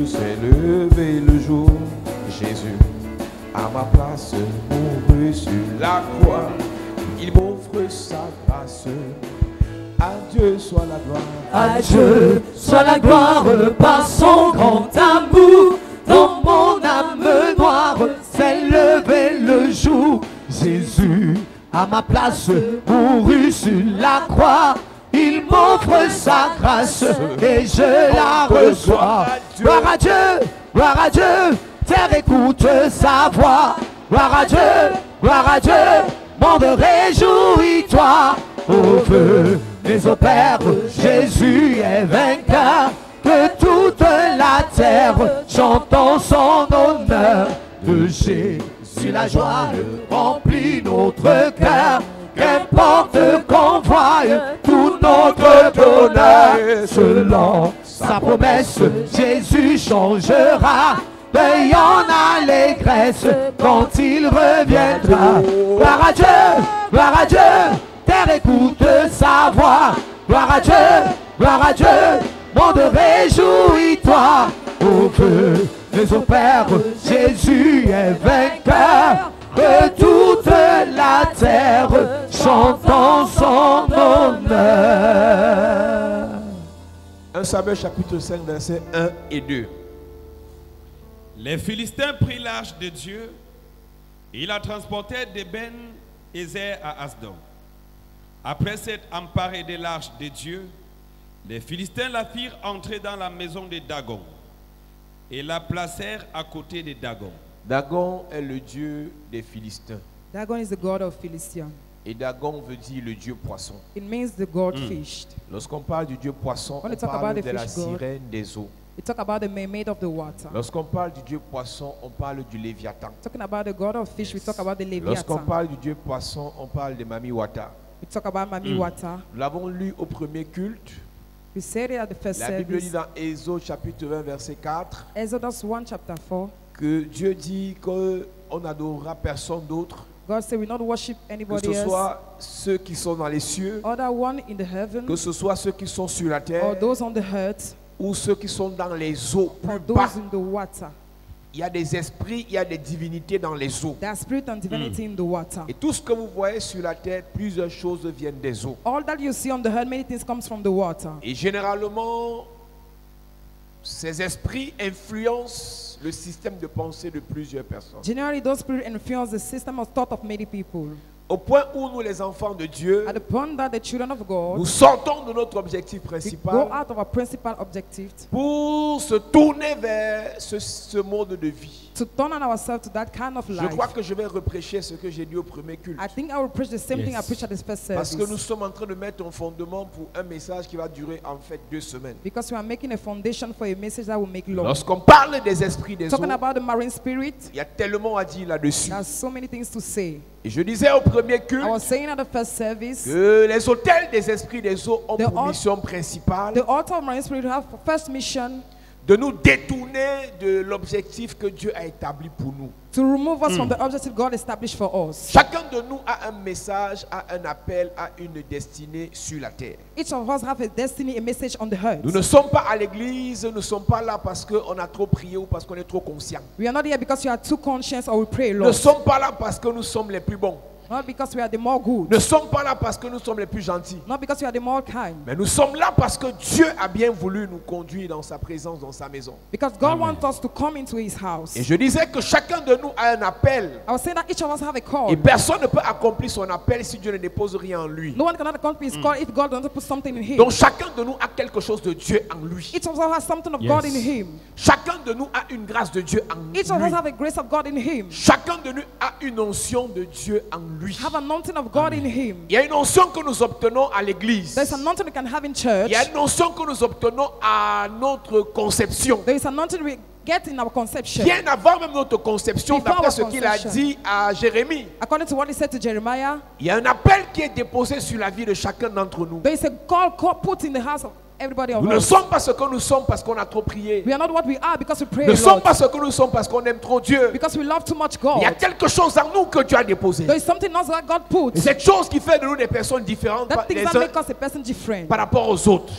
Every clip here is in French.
s'est levé le jour. Jésus, à ma place, mourut sur la croix. Il m'offre sa grâce. À Dieu soit la gloire. À Dieu soit la gloire par son grand amour. Dans mon âme noire s'est levé le jour. Jésus, à ma place, mourut sur la croix. Il m'offre sa grâce et je la reçois. Gloire à Dieu, terre écoute sa voix. Gloire à Dieu, monde réjouis-toi. Au feu les opères, Jésus est vainqueur. Que toute la terre chante en son honneur. De Jésus la joie remplit notre cœur. Qu'importe qu'on voie tout notre bonheur. Selon sa promesse, Jésus changera. Veille en allégresse quand il reviendra. Gloire à Dieu, terre écoute sa voix. Gloire à Dieu, monde réjouis-toi. Au feu les opères, Jésus est vainqueur. Que toute la terre chante en son honneur. 1 Samuel chapitre 5 versets 1 et 2. Les Philistins prirent l'arche de Dieu et ils la transportèrent de Ben-Ézer à Asdod. Après s'être emparés de l'arche de Dieu, les Philistins la firent entrer dans la maison de Dagon et la placèrent à côté de Dagon. Dagon est le dieu des Philistins. Dagon is the god of Philistia. Et Dagon veut dire le dieu poisson. It means the god fished. Lorsqu'on parle du dieu poisson, When on we talk parle about the de la fish god, sirène des eaux. We talk about the mermaid of the water. Lorsqu'on parle du dieu poisson, on parle du Léviathan. Talking about the god of fish, we talk about the Lorsqu'on Leviathan. parle du dieu poisson, on parle de Mami Wata. We talk about Mami Wata. Nous l'avons lu au premier culte. We said it at the first La Bible dit service. dans Exode chapitre 20 verset 4 Exodus 1 chapter 4. que Dieu dit qu'on n'adorera personne d'autre, God said we not worship que anybody ce else. soit ceux qui sont dans les cieux, Other one in the heaven, que ce soit ceux qui sont sur la or terre those on the earth, ou ceux qui sont dans les eaux or plus bas. those in the water. Il y a des esprits, il y a des divinités dans les eaux. There are spirit and divinity in the water. Et tout ce que vous voyez sur la terre, plusieurs choses viennent des eaux. All that you see on the earth, many things comes from the water. Et généralement, ces esprits influencent le système de pensée de plusieurs personnes. Generally, those spirits influence the system of thought of many people. Au point où nous, les enfants de Dieu, At the point that the children of God, nous sortons de notre objectif we go principal out of our principal objective pour se tourner vers ce mode de vie. to turn on ourselves to that kind of Je life. crois que je vais reprêcher ce que j'ai dit au premier culte. I think I will preach the same thing I preached at this first Parce que nous service. sommes en train de mettre un fondement pour un message qui va durer en fait 2 semaines. Because we are making a foundation for a message that will make long. Lorsqu'on parle des esprits des eaux, Talking about the marine spirit, il y a tellement à dire là-dessus. there's so many things to say. Et je disais au premier I culte was saying at the first service, que les hôtels des esprits des eaux ont The pour al- mission principale the altar of marine spirit have first mission de nous détourner de l'objectif que Dieu a établi pour nous. to remove us from the objective God established for us. Chacun de nous a un message, a un appel, a une destinée sur la terre. Each of us have a destiny, a message on the earth. Nous ne sommes pas à l'église, nous ne sommes pas là parce qu'on a trop prié ou parce qu'on est trop conscient. We are not here because we are too conscious or we pray a Nous ne lot. sommes pas là parce que nous sommes les plus bons. Not because we are the more good. Nous ne sommes pas là parce que nous sommes les plus gentils. Not because we are the more kind. Mais nous sommes là parce que Dieu a bien voulu nous conduire dans sa présence, dans sa maison. Because God wants us to come into His house. Et je disais que chacun de nous a un appel. I was saying that each of us have a call. Et personne ne peut accomplir son appel si Dieu ne dépose rien en lui. No one cannot accomplish His call if God doesn't put something in Him. Donc chacun de nous a quelque chose de Dieu en lui. Each of us has something of God in Him. Chacun de nous a une grâce de Dieu en Each of us lui. have a grace of God in Him. Chacun de nous a une onction de Dieu en lui. Have an anointing of God in Him. Il y a une onction que nous obtenons à l'église. There's an anointing we can have in Il church. y a une onction que nous obtenons à notre conception. There is an anointing we get in our conception. Bien avant même notre conception, Before d'après our ce qu'il a conception. dit à Jérémie, According to what He said to Jeremiah, il y a un appel qui est déposé sur la vie de chacun d'entre nous. there is a call put in the house of everybody of Nous ne us. sommes pas ce que nous sommes parce qu'on a trop prié. We are not what we are because we pray Nous a ne sommes lot. pas ce que nous sommes parce qu'on aime trop Dieu. Because we love too much Il y a God. quelque chose en nous que Dieu a déposé. There is something else that God put. Cette chose qui fait de nous des personnes différentes That things les that uns make us a person different par rapport aux autres.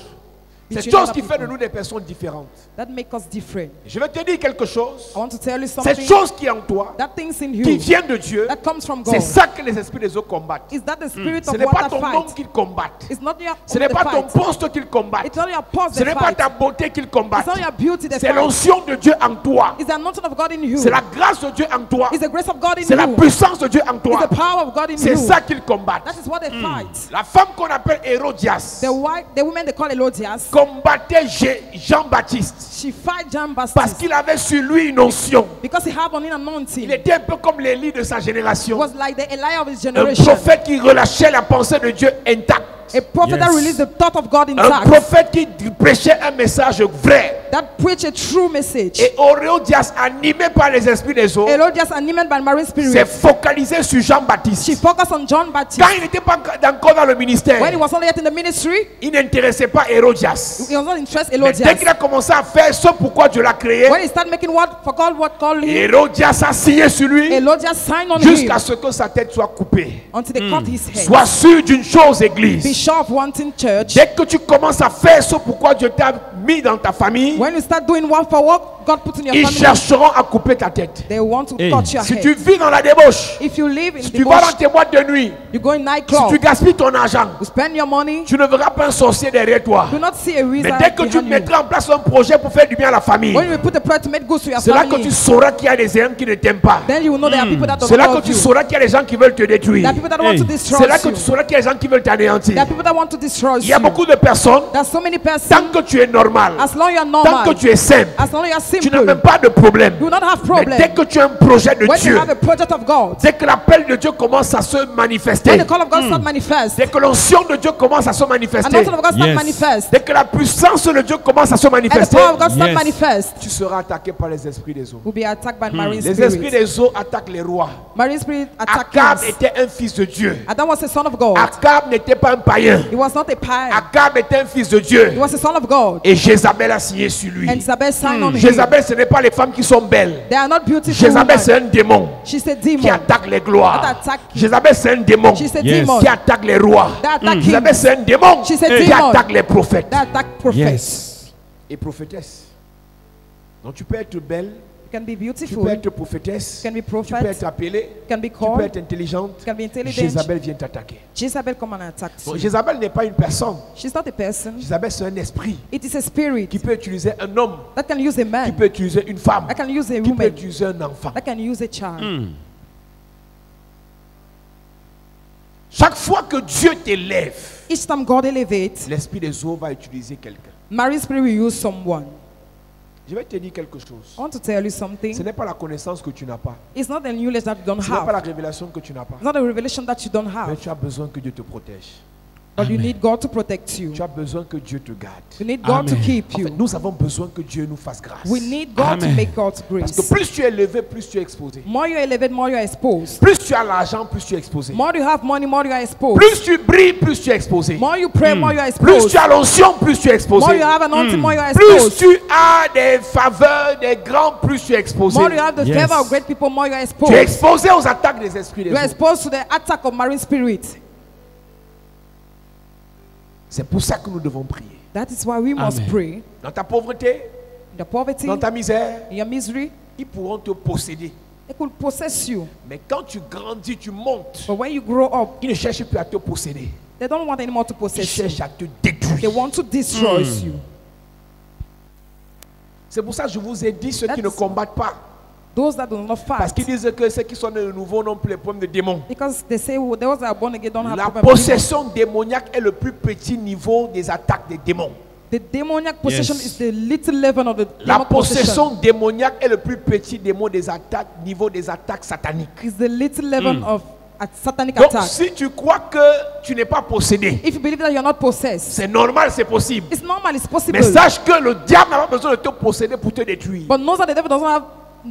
C'est between chose other qui fait de people. nous des personnes différentes. That make us different. Je vais te dire quelque chose. I want to tell you Cette something. chose qui est en toi, That things in qui you vient de Dieu, that comes from c'est God. ça que les esprits des eaux combattent. Is that the spirit Ce of n'est pas water ton nom fight? qu'ils combattent. It's not your Ce n'est the pas ton fight. poste qu'ils combattent. It's not your past Ce they n'est pas fight. ta beauté qu'ils combattent. It's not your beauty they C'est fight. l'onction de Dieu en toi. It's the anointing of God in you. C'est la grâce de Dieu en toi. It's the grace of God in C'est la you. puissance de Dieu en It's toi. the power of God in C'est you. ça qu'ils combattent. That is what they fight. La femme qu'on appelle Hérodias The women they call Herodias, combattait Jean-Baptiste she fight John parce Baptist qu'il avait sur lui une onction. because he had on an Il anointing. était un peu comme l'Élie de sa He génération. was like the Elijah of his Un generation. prophète qui relâchait la pensée de Dieu intacte. A prophet that Yes. released the thought of God Un intact. prophète qui prêchait un message vrai. That preached a true message. Et Hérodias, animé par les esprits des eaux, Herodias, animated by marine s'est spirit, focalisé sur she Jean-Baptiste. focused on John Baptist. Quand il n'était pas encore dans le ministère, When he was not yet in the ministry, il n'intéressait pas Hérodias. he was not interested in Mais dès Herodias. qu'il a commencé à faire ce pourquoi Dieu l'a créé, When he started making what for God, what called him, Hérodias a signé sur lui Herodias signed on jusqu'à him ce que sa tête soit coupée. until they cut his head. Sois sûr d'une chose, Be Église. sure of one thing, church. Dès que tu commences à faire ce pourquoi Dieu t'a mis dans ta famille, When you start doing one for what God put in your ils family, chercheront à couper ta tête. they want to Hey. touch your Si head. tu vis dans la débauche, If you live in si the tu vas dans bush, tes boîtes de nuit, you go in si nightclub, tu gaspilles ton argent, you spend your money, tu ne verras pas un sorcier derrière toi. do not see a Mais reason dès que tu behind you. mettras en place un projet pour faire du bien à la famille, When you put a prayer to make good to your c'est là que family, tu sauras qu'il y a des gens qui ne t'aiment pas. then you will know there are people that don't C'est là que love tu you. sauras qu'il y a des gens qui veulent te There détruire. are people that want to destroy C'est là que you. tu sauras qu'il y a des gens qui veulent t'anéantir. There are people that want to destroy Il y a you. beaucoup de personnes, There's so many tant persons, que tu es normal, as long as you're tant normal, que tu es simple, as long as you're tu n'as simple, même pas de problème. you will not have Mais problem. dès que tu as un projet de When you Dieu, have a project of God, dès que l'appel de Dieu commence à se when manifester, the call of God start manifest, dès que l'onction de Dieu commence à se and manifester, the of God start Yes. manifest, dès que la puissance de Dieu commence à se and the manifester, power of God start Yes. manifest, tu seras attaqué par les esprits des eaux. will be attacked by marine Les esprits spirits. des eaux attaquent les rois. Marine spirit attack Akab kings. était un fils de Dieu. Adam was a son of God. Akab n'était pas un païen. He was not a pagan. Akab était un fils de Dieu. He was a son of God. Et Jézabel a signé sur lui. And Isabel signed on him. Jézabel, ce n'est pas les femmes qui sont belles. They are not beautiful Jézabel, c'est women. un démon She's a qui demon. attaque les gloires. That attack you. Jézabel, c'est un démon She's a Yes. demon. qui attaque les rois. That attack Jézabel, kings. c'est un démon She's a qui demon. attaque les prophètes That attack prophets. Yes. et prophétesses. Donc tu peux être belle, You can be tu beautiful. peux être prophétesse, You can be tu peux prophet. être appelée, You can be tu peux called. être intelligente. You can be intelligent. Jézabel vient t'attaquer. Jezebel come and attack Donc you. Jézabel n'est pas une personne. She's not a person. Jézabel, c'est un esprit It is a spirit qui peut utiliser un homme, that can use a qui man. peut utiliser une femme, That can use a qui peut woman. utiliser un enfant. That can use a child. Chaque fois que Dieu t'élève, Each time God elevates, l'esprit des eaux va utiliser quelqu'un. marine spirit will use someone. Je vais te dire quelque chose. I want to tell you Ce something. n'est pas la connaissance que tu n'as pas. It's not the knowledge that you don't Ce n'est pas la have. révélation que tu n'as pas. It's not a revelation that you don't Mais have. tu as besoin que Dieu te protège. But you need God to protect you. Tu as besoin que Dieu te garde. You need God to Amen. keep En fait, you. nous avons besoin que Dieu nous fasse grâce. We need God to Amen. make God's Parce que grace. plus tu es élevé, plus tu es exposé. More you elevate, more you are exposed. Plus tu as l'argent, plus tu es exposé. More you have money, more you are exposed. Plus tu brilles, plus tu es exposé. More you pray, more you are Plus exposed. tu as l'onction, plus tu es exposé. More you have anointing, more you are Plus exposed. tu as des faveurs des grands, plus tu es exposé. More you have the Yes. favor of great people, more you are Tu es exposed. exposé aux attaques des esprits des You are eaux. exposed to the attack of marine spirit. C'est pour ça que nous devons prier. That is why we must Amen. pray. Dans ta pauvreté, In the poverty, dans ta misère, in your misery, ils pourront te posséder. they could possess you. Mais quand tu grandis, tu montes, But when you grow up, ils ne cherchent plus à te posséder. they don't want anymore to Ils possess you. cherchent à te They détruire. want to destroy you. C'est pour ça que je vous ai dit ceux qui ne That's- combattent pas. Those that do not Parce qu'ils fight. disent que ceux qui sont nés de nouveau n'ont plus les problèmes de démons. Because they say well, those that are born again don't have La problem with demons. possession démoniaque est le plus petit niveau des attaques des démons. The demoniac possession Yes. is the little level of the La demonic possession. possession démoniaque est le plus petit des attaques, niveau des attaques sataniques. Is the little level of a satanic Donc attack. si tu crois que tu n'es pas possédé, If you believe that you're not possessed, c'est normal, c'est possible. it's normal, it's possible. Mais sache que le diable n'a pas besoin de te posséder pour te détruire. But know that the devil doesn't have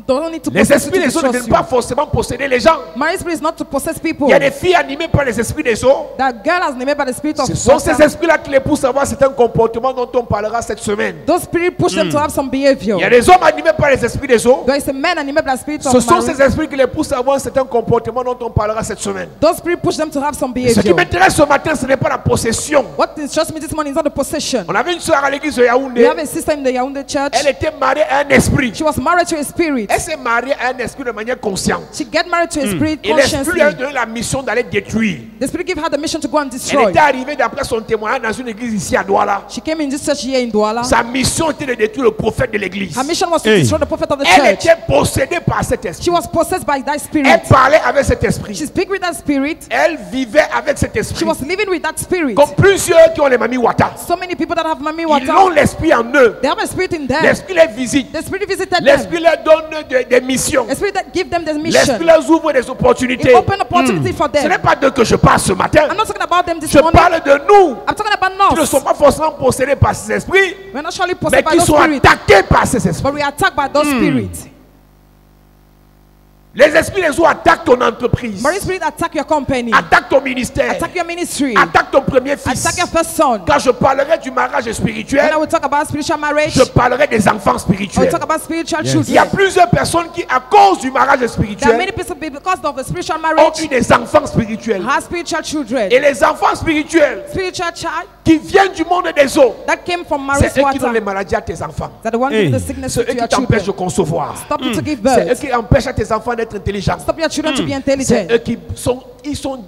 don't need to Les possess you esprits to des eaux ne destroy viennent pas you. forcément posséder les gens. Marine spirit is not to possess people. Il y a des filles animées par les esprits des eaux. That girl is named by the spirit of Ce sont ces water. esprits-là qui les poussent à avoir certains comportements dont on parlera cette semaine. Those spirits push them to have some behavior. Il y a des hommes animés par les esprits des eaux. There is a man animated by the spirit Ce of sont marine. ces esprits qui les poussent à avoir certains comportements dont on parlera cette semaine. Those spirits push them to have some Ce qui behavior. m'intéresse ce matin, ce n'est pas la possession. What interests me this morning is not the possession. On avait une soeur à l'église de We Yaoundé. have a sister in the Yaoundé church. Elle était mariée à un esprit. She was married to a spirit. Elle s'est mariée à un esprit de manière consciente. She get married to a spirit Et l'esprit consciously. lui a donné la mission d'aller détruire. The spirit gave her the mission to go and Elle destroy. était arrivée d'après son témoignage dans une église ici à Douala. She came in this church here in Douala. Sa mission était de détruire le prophète de l'église. Her mission was to Hey. destroy the prophet of the Elle church. était possédée par cet She esprit. was possessed by that Elle spirit. parlait avec cet She esprit. speak with that spirit. Elle vivait avec cet She esprit. was living with that spirit. Comme plusieurs qui ont les mamies Wata. So many people that have Mami Ils ont Water, l'esprit en eux. they have a spirit in them. L'esprit les visite. The spirit visited them. L'esprit leur donne des missions. A spirit that give them the mission. L'esprit leur ouvre des It opportunités. open opportunity for Ce them. n'est pas d'eux que je parle ce matin. I'm not talking about them this Je morning. parle de nous I'm talking about qui ne sont us. pas forcément possédés par ces esprits, We're not surely mais possessed by qui those sont spirits, attaqués par ces esprits. but we are attacked by those spirits. Les esprits les eaux attaquent ton entreprise, Marine spirit attack your company, attaquent ton ministère, attack your ministry, attaquent ton premier fils. attack your first son. Quand je parlerai du mariage When spirituel, I will talk about spiritual marriage, je parlerai des enfants I will spirituels. talk about spiritual Il y a children. plusieurs personnes qui, à cause du mariage There are spirituel, many people because of the spiritual ont marriage eu des enfants spirituels. have spiritual children. Et les enfants spirituels Spiritual child qui viennent du monde des eaux, that came from marriage c'est eux qui donnent les water. maladies à tes enfants. That the one Hey. giving the sickness C'est to eux qui your t'empêchent de children. concevoir. Stop you to give C'est eux birth. qui empêchent à tes enfants d'être intelligents. Stop your children to be C'est intelligent. eux qui sont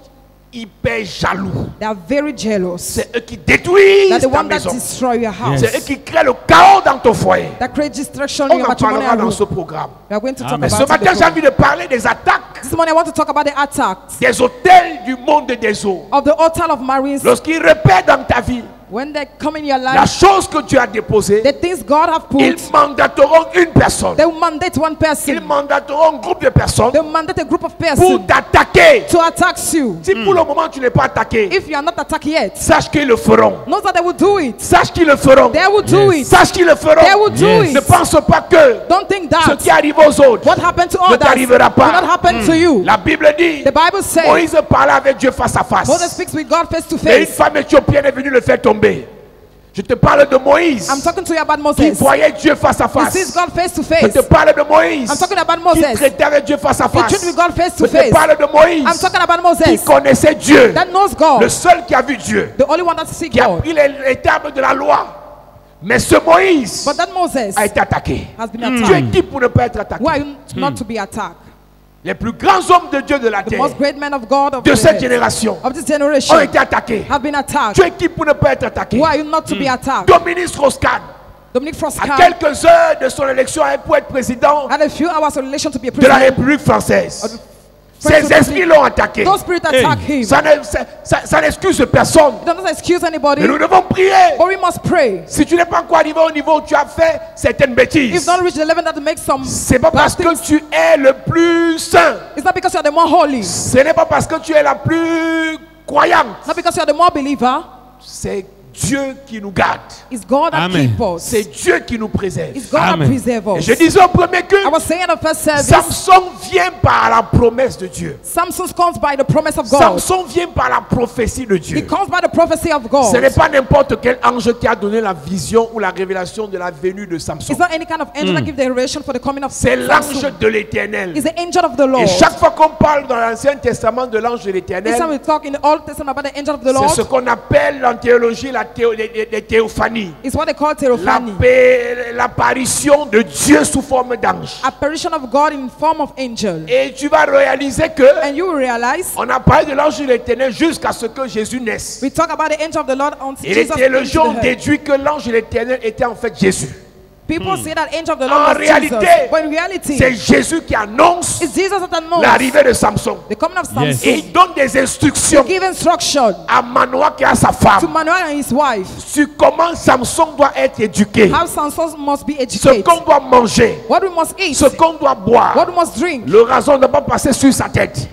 hyper jaloux. They are very jealous. C'est eux qui détruisent They're the ta one that maison. destroy your house. C'est eux qui créent le chaos dans ton foyer. That create destruction in On your en parlera matrimonial dans room. ce programme. We are going to talk Mais about ce it in matin, the j'ai envie de parler des attaques This morning I want to talk about the attacks des hôtels du monde des eaux. of the altar of marines. Lorsqu'ils repèrent dans ta vie When they come in your la life, chose que tu as déposée, the things God have ils put, mandateront une personne. they will mandate one Ils person. mandateront un groupe de personnes They will mandate a group of pour persons t'attaquer. to attack you. Si pour le moment tu n'es pas attaqué, If you are not attacked yet, sache qu'ils le feront. know that they will do it. Sache qu'ils le feront. They will do it. Sache qu'ils le feront. They will do Yes. Ne it. pense pas que Don't think ce that qui arrive aux autres what happened to ne others will t'arrivera pas. not happen to you. La Bible dit, The Bible says Moïse parlait avec Dieu face à face. Moses speaks with God face to Mais une face. femme éthiopienne est venue le faire tomber. Je te parle de Moïse I'm talking to you about qui Moses. voyait Dieu face à He sees face. God face to Je face. te parle de Moïse I'm talking about qui Moses. traitait avec Dieu face à He face. treated with God face Je to te face. parle de I'm Moïse talking about qui Moses connaissait Dieu. that knows Le God, seul qui a vu Dieu. the only one that sees Qui a God. pris les termes de la loi. Mais ce Moïse But that Moses a été attaqué. has been Tu es attacked. qui pour ne pas être attaqué? Why are you not to be attacked? Les plus grands hommes de Dieu de la The terre, most great men of God of, de cette the, génération, of this ont generation été attaqués. have been attacked. Tu es qui pour ne pas être attaqué? Why are you not to be attacked? Dominique Strauss-Kahn, Dominic à Frostcard quelques heures de son élection pour être président had a few hours of relation to be a de la president. République française. French Ces esprits l'ont attaqué. Those spirits attack him. Ça n'excuse personne. It doesn't excuse anybody, Mais nous devons prier. but we must pray. Si tu n'es pas encore arrivé au niveau où tu as fait certaines If bêtises, not reach the level that makes some c'est pas bad parce que things, tu es le plus saint. it's not because you are the more holy. Ce n'est pas parce que tu es la plus croyante. Not because you are the more believer. C'est Dieu qui nous garde. It's God that Amen. keeps us. C'est Dieu qui nous préserve. It's God Amen. that preserves Et us. je disais au premier I culte, was saying in the first service, Samson vient par la promesse de Dieu. Samson comes by the promise of God. Samson vient par la prophétie de He Dieu. comes by the prophecy of God. Ce n'est pas n'importe quel ange qui a donné la vision ou la révélation de la venue de Samson. It's not any kind of angel that gives the revelation for the coming of C'est l'ange Samson. de l'Éternel. It's the angel of the Lord. Et chaque fois qu'on parle dans l'Ancien Testament de l'ange de Each time l'Éternel, we talk in the Old Testament about the angel of the c'est Lord, ce qu'on appelle en théologie les théophanies. it's what they call theophany. L'apparition de Dieu sous forme d'ange. Apparition of God in form of angel. Et tu vas réaliser que And you will realize on a parlé de l'ange de l'Éternel jusqu'à ce que Jésus naisse. we talk about the angel of the Lord until Et les Jesus came théologiens to ont the earth. déduit que l'ange de l'Éternel était en fait Jésus. People say that angel of the En Lord was réalité, Jesus. But in reality, c'est Jésus qui annonce it's Jesus that announced l'arrivée de Samson. the coming of Samson. Yes. Et il donne des instructions Give instruction à Manoah qui a sa to femme Manoah and his wife sur comment Samson doit être éduqué, how Samson must be ce educated, qu'on doit manger, what we must eat, ce qu'on doit boire. what we must drink. Le rason ne va pas passer sur sa tête.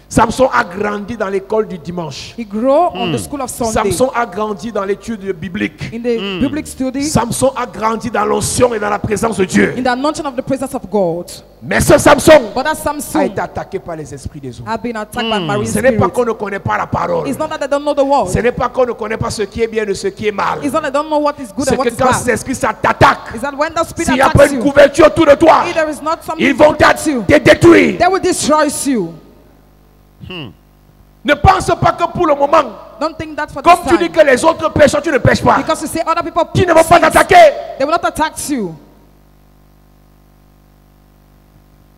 Samson a grandi dans l'école du dimanche. He grew on the school of Sunday. Samson a grandi dans l'étude biblique. In the biblical study. Samson a grandi dans l'onction et dans la présence de Dieu. In the anointing of the presence of God. Mais ce Samson But that a Samson été attaqué par les esprits des hommes. have been attacked by marine Ce n'est pas spirits. qu'on ne connaît pas la parole. It's not that they don't know the word. Ce n'est pas qu'on ne connaît pas ce qui est bien de ce qui est mal. It's not that they don't know what is good C'est and what que is quand ces bad. esprits t'attaquent, Is that when the spirit s'il n'y a pas attacks une you, couverture autour de toi, if there is not something ils to vont protect you, te détruire. they will destroy you. Ne pense pas que pour le moment, Don't think that for comme this tu dis time. que les autres pêchent, tu ne pêches pas. Because you say other people Qui ne vont pas sins, t'attaquer. they will not attack you.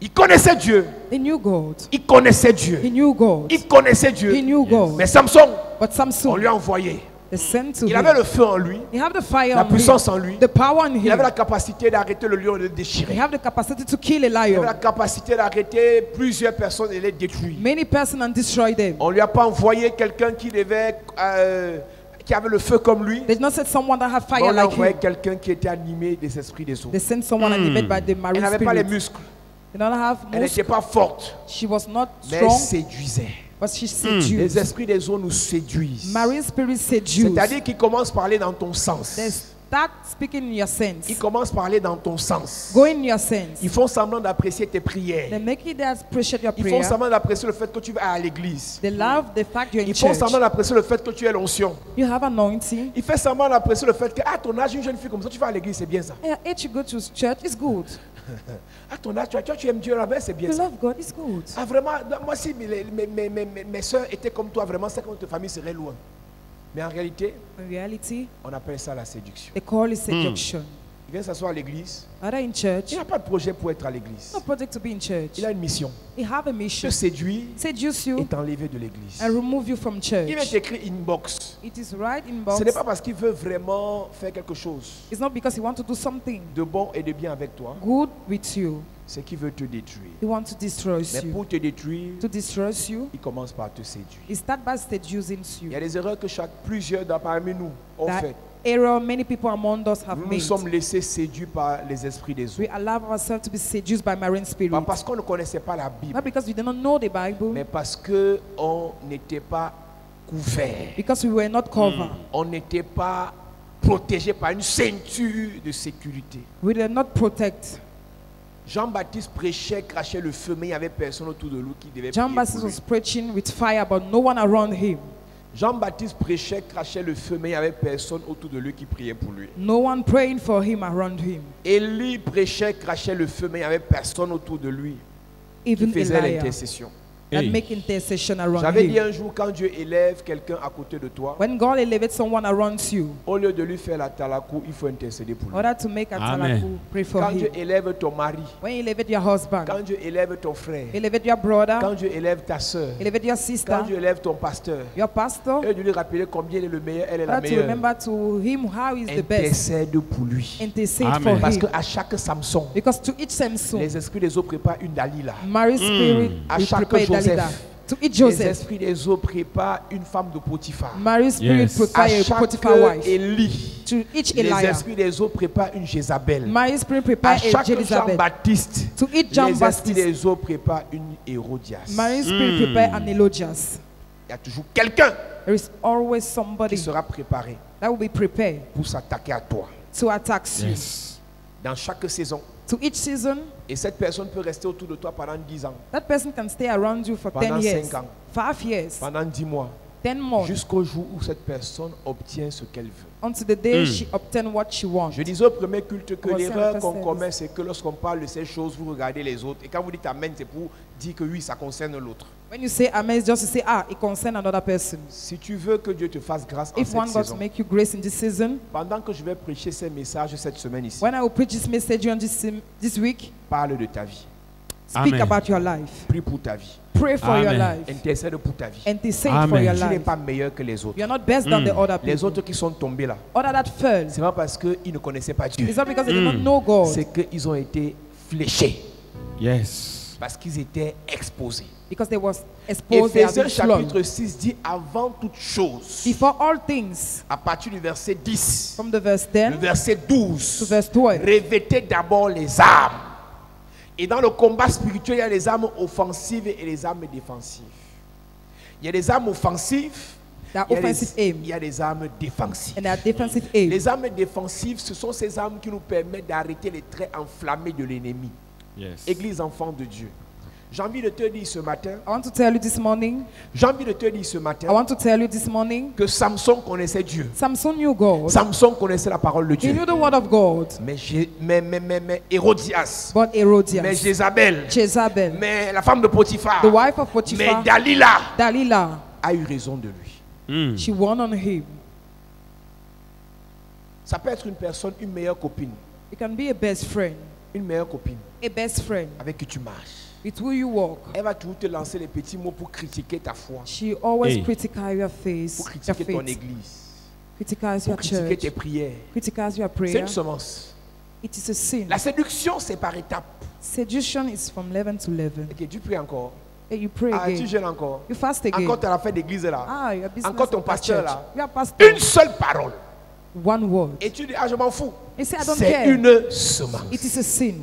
Il connaissait Dieu. He knew God. Il connaissait Dieu. He knew God. Il connaissait Dieu. He knew God. Mais Samson, But on Samson, lui a envoyé. they sent to Il him. avait le feu en lui, He have the fire la on puissance him, en lui. the power on Il him. avait la capacité d'arrêter le lion et de le He déchirer. have the capacity to kill a Il avait la lion. capacité d'arrêter plusieurs personnes et les détruire. Many persons and destroy them. On lui a pas envoyé quelqu'un qui avait le feu comme lui. They did not send someone that have Mais fire on a like envoyé him. quelqu'un qui était animé des esprits des eaux. They sent someone animated by the Elle marine n'avait pas les spirit. muscles. They don't have Elle n'était muscle. pas forte. She was not Mais elle strong, séduisait. but she Les seduced. esprits des eaux nous séduisent. Marine spirit seduced. C'est-à-dire qu'ils commencent par aller dans ton sens. They start speaking in your sense. Ils commencent par aller dans ton sens. Go in your sense. Ils font semblant d'apprécier tes prières. They make it they appreciate your Ils font prayer. semblant d'apprécier le fait que tu vas à l'église. They love the fact you're in Ils font church. semblant d'apprécier le fait que tu es l'onction. You have anointing. Ils font semblant d'apprécier le fait que à ton âge, une jeune fille comme ça, tu vas à l'église, c'est bien ça. If you go to church, it's good. À ton âge, tu aimes Dieu, c'est bien You ça. love God, it's good. Ah vraiment, moi si mes soeurs étaient comme toi, vraiment, c'est que notre famille serait loin. Mais en réalité, In reality, on appelle ça la séduction. they call it seduction. Il vient s'asseoir à l'église. Are they in church? Il n'a pas de projet pour être à l'église. No project to be in church. Il a une mission. He have a mission. Te séduire Seduce et you t'enlever de l'église. and remove you from Il vient church. t'écrire inbox. It is right in Ce box. n'est pas parce qu'il veut vraiment faire quelque chose It's not because he wants to do something de bon et de bien avec toi. good with you. C'est qu'il veut te détruire. He wants to destroy Mais you. pour te détruire, To destroy you, il commence par te séduire. he start by seducing Il y a you. des erreurs que plusieurs parmi nous ont That fait. error many people among us have Nous nous made. sommes laissés séduire par les esprits des We eaux. allow ourselves to be seduced by marine Pas spirits. parce qu'on ne connaissait pas la Bible, Not because we did not know the Bible, mais parce qu'on n'était pas couvert. because we were not covered. On n'était pas protégé par une ceinture de sécurité. We did not protect. Jean-Baptiste prêchait, crachait le feu, mais il n'y avait personne autour de lui qui devait John prier Baptist pour lui. was preaching with fire, but no one around him. Jean-Baptiste prêchait, crachait le feu, mais il n'y avait personne autour de lui qui priait pour lui. No one praying for him around him. Élie prêchait, crachait le feu, mais il n'y avait personne autour de lui qui Even faisait Elijah l'intercession. that Hey. make intercession around J'avais dit him. un jour, quand Dieu élève quelqu'un à côté de toi, When God elevates someone around you, au lieu de lui faire la talakou, il faut intercéder pour in lui. order to make a Amen. talaku, pray for Quand Dieu him. élève ton mari, When you elevate your husband, quand Dieu élève ton frère, elevate your brother, quand Dieu élève ta soeur, elevate your quand sister, Dieu élève ton pasteur, your pastor, et de lui rappeler combien il est le meilleur, elle est in la order to meilleure. remember to him how he is the best. Intercède pour lui. Intercede Amen. for Parce him. qu'à chaque Samson, Because to each Samson, les esprits des eaux préparent une Dalila. Mary Spirit À will chaque prepare Joseph, Dalila. To each Les Joseph, esprits des eaux préparent une femme de Potiphar. Mary Spirit Yes. À prepare a chaque Potiphar wife. Élie, To each les Elijah, esprits des eaux préparent une Jézabel. Mary Spirit À prepare a chaque Jezebel. Jean-Baptiste, To each John les esprits Baptist, des eaux préparent une Hérodias. Mary Spirit prepare an Elogias. Il y a toujours quelqu'un There is always qui somebody sera préparé that will be prepared pour s'attaquer à toi to attack you. Yes. dans chaque saison. To each season, Et cette personne peut rester autour de toi pendant 10 ans, that person can stay around you for Pendant 10 years, 5 ans. 5 years, pendant 10 mois, 10 months, jusqu'au jour où cette personne obtient ce qu'elle veut. until the day she obtains what she wants. Je disais au premier culte que Voici un l'erreur peu qu'on service. commet, c'est que lorsqu'on parle de ces choses, vous regardez les autres. Et quand vous dites Amen, c'est pour dire que oui, ça concerne l'autre. When you say amen, it's just to say, it concerns another person. Si tu veux que Dieu te fasse grâce en If cette one God to saison, make you grace in this season, pendant que je vais prêcher ces messages cette semaine ici, when I will preach this message on this week, parle de ta vie, speak Amen. about your life. prie pour ta vie, Pray for your Amen. life. intercède pour ta vie. Intercede Amen. for your Tu n'es life. pas meilleur que les autres. You're not best than the other Les people. autres qui sont tombés là, Other that fell, c'est pas parce qu'ils ne connaissaient pas Dieu, it's not because they did not know God. c'est qu'ils ont été fléchés, Yes. parce qu'ils étaient exposés. Because they was exposed, they have Éphésiens been flogged. chapitre 6 dit avant toute chose, Before all things, à partir du verset 10, from the verse le 10 verset to 12, verse 12, revêtez d'abord les armes. Et dans le combat spirituel, il y a les armes offensives et les armes défensives. Il y a des armes offensives. There are Il y a offensive il aim y a des armes défensives. and there are defensive aim. Les armes défensives, ce sont ces armes qui nous permettent d'arrêter les traits enflammés de l'ennemi. Yes. Église enfant de Dieu. J'ai envie de te dire ce matin, I want to tell you this morning, j'ai envie de te dire ce I matin want to tell you this morning, que Samson connaissait Dieu. Samson knew God. Samson connaissait la parole de He Dieu. knew the word of God. Mais Hérodias, But mais Herodias, Jézabel, Jezebel, mais la femme de Potiphar, the wife of mais Potiphar, Dalila Delilah, a eu raison de lui. she won on him. Ça peut être une personne, une meilleure copine, You can be a best friend, une meilleure copine a best friend avec qui tu marches. with who you walk. Elle va toujours te lancer les petits mots pour critiquer ta foi, She always Hey. criticize your face, pour your critiquer ton faith, église, criticize pour your critiquer church, tes prières. criticize your C'est prayer. une semence. It is a sin. La séduction, c'est par étapes. Seduction is from level to level. Ok, tu pries encore. Hey, you pray Ah, tu again. jeûnes encore. You fast again. Encore ton affaire d'église là. Ah, your business Encore ton of that pasteur church. là. You are pastor. Une seule parole. One word. Et tu dis, ah, je m'en fous. You say, I don't C'est care. une semence. It is a sin.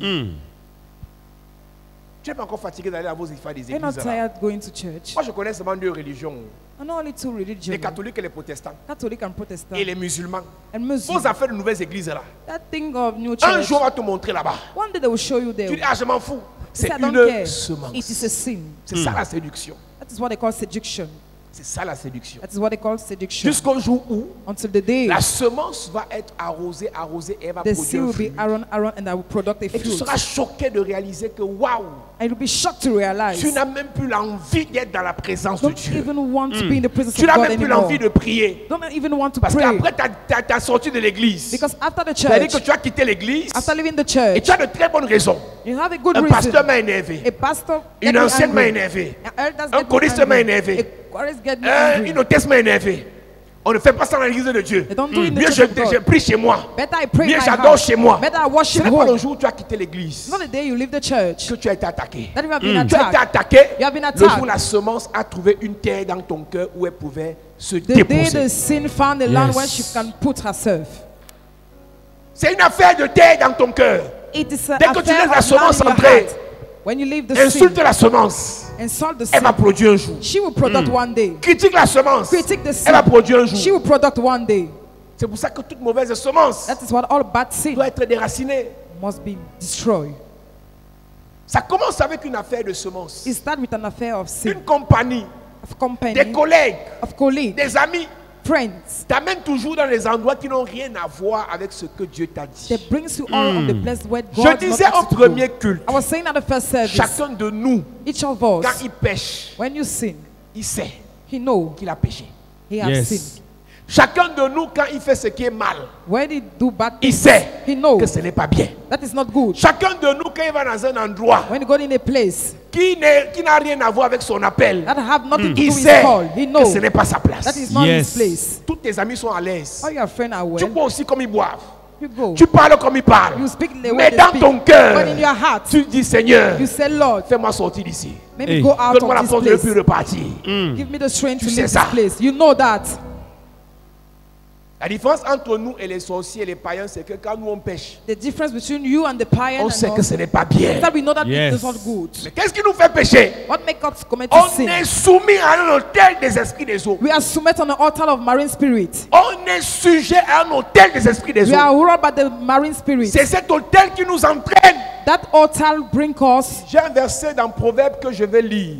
Tu n'es pas encore fatigué d'aller à vos faire des You're not églises là. tired going to church. Moi, je connais seulement deux religions. I know only two religions. Les catholiques et les protestants. Catholic and Protestant. Et les musulmans. And Vos Muslim. affaires de nouvelles églises là. That thing of new Un church. jour, on va te montrer là-bas. One day they will show you there. Tu dis, ah, je m'en fous. You C'est say, I don't une care. semence. It is a sin. C'est ça la séduction. That is what they call seduction. C'est ça la séduction. That is what they call seduction. Jusqu'au jour où Until the day la semence va être arrosée et elle va the produire seed un will fruit. be around and that will produce a Et tu fruit. seras choqué de réaliser que waouh, And you'll be shocked to realize tu n'as même plus l'envie d'être dans la présence de don't Dieu. even want to be in the presence Tu of n'as God même plus anymore. l'envie de prier. Don't even want to Parce pray. qu'après ta sortie de l'église, Because after the c'est-à-dire que church, tu as quitté l'église after leaving the et church, tu as de très bonnes raisons. you have a good Un reason. pasteur m'a énervé. A pastor get Une me ancienne m'a angry. énervé. An elders Un get me choriste m'a angry. énervé. A chorist get me angry. Une hôtesse m'a énervé. On ne fait pas ça dans l'église de Dieu. They don't do it in the Mieux church of je God. prie chez moi. Better I pray in Mieux my j'adore house. chez moi. Better I Ce worship n'est pas le home. jour où tu as quitté l'église Not the day you leave the church que tu as été attaqué. that you have been Tu as été attacked. attaqué You have been le jour où attacked. la semence a trouvé une terre dans ton cœur où elle pouvait se The day the déposer. sin found a land Yes. where she can put herself. C'est une affaire de terre dans ton cœur. It is a Dès que tu affaire laisses la of semence land in your entrer, heart. When you leave the Insulte sin, la semence, insult the elle va sin, produire un jour. she will product one day. Critique la semence, Critique the elle va sin, produire un she jour. will product one day. C'est pour ça que toute mauvaise semence That is what all bad sin doit être déracinée. must be destroyed. Ça commence avec une affaire de semence. It starts with an affair of sin, Une compagnie, of company, des collègues, of colleagues, des amis friends. t'amènent toujours dans les endroits qui n'ont rien à voir avec ce que Dieu t'a dit. That brings you all on the place where Je God disais not au asked you to premier go. culte, I was saying at the first service, chacun de nous, each of quand us, il pêche, when you sin, il sait he know qu'il a péché. he has Yes. sinned. Chacun de nous, quand il fait ce qui est mal, When he do bad il things, sait he knows que ce n'est pas bien. that is not good. Chacun de nous, quand il va dans un endroit When you go in a place qui n'a rien à voir avec son appel, that have nothing to do il with his sait call, he que knows ce n'est pas sa place. that is not Yes. his place. Tous tes amis sont à l'aise. All your friends are Tu well. bois aussi comme ils boivent. You go. Tu parles comme ils parlent. You speak the way Mais they dans speak. ton cœur, But in your heart, tu dis Seigneur, you say, Lord, fais-moi sortir d'ici. make Hey. me go out Donne-moi la of force this de ne plus place. repartir. Give me the strength Tu to sais leave ça. this place. You know that. La différence entre nous et les sorciers et les païens, c'est que quand nous on pêche, The difference between you and the pagan on and sait que us ce n'est pas bien. is that we know that Yes. it is not good. Mais qu'est-ce qui nous fait pécher? What makes us commit On sin? est soumis à un hôtel des esprits des eaux. We are submitted on the altar of marine spirit. On est sujet à un hôtel des esprits des We are eaux. ruled by the marine spirit. C'est cet hôtel qui nous entraîne. That altar bring us. J'ai un verset dans Proverbe que je vais lire.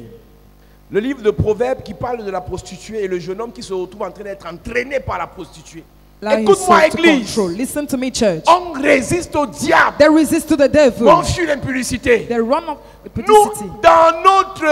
Le livre de Proverbe qui parle de la prostituée et le jeune homme qui se retrouve en train d'être entraîné par la prostituée. Allow Écoute-moi, himself to église. control. Listen to me, church. On résiste au diable. They resist to the devil. On fuit l'impudicité. They run of the Nous, publicity. dans notre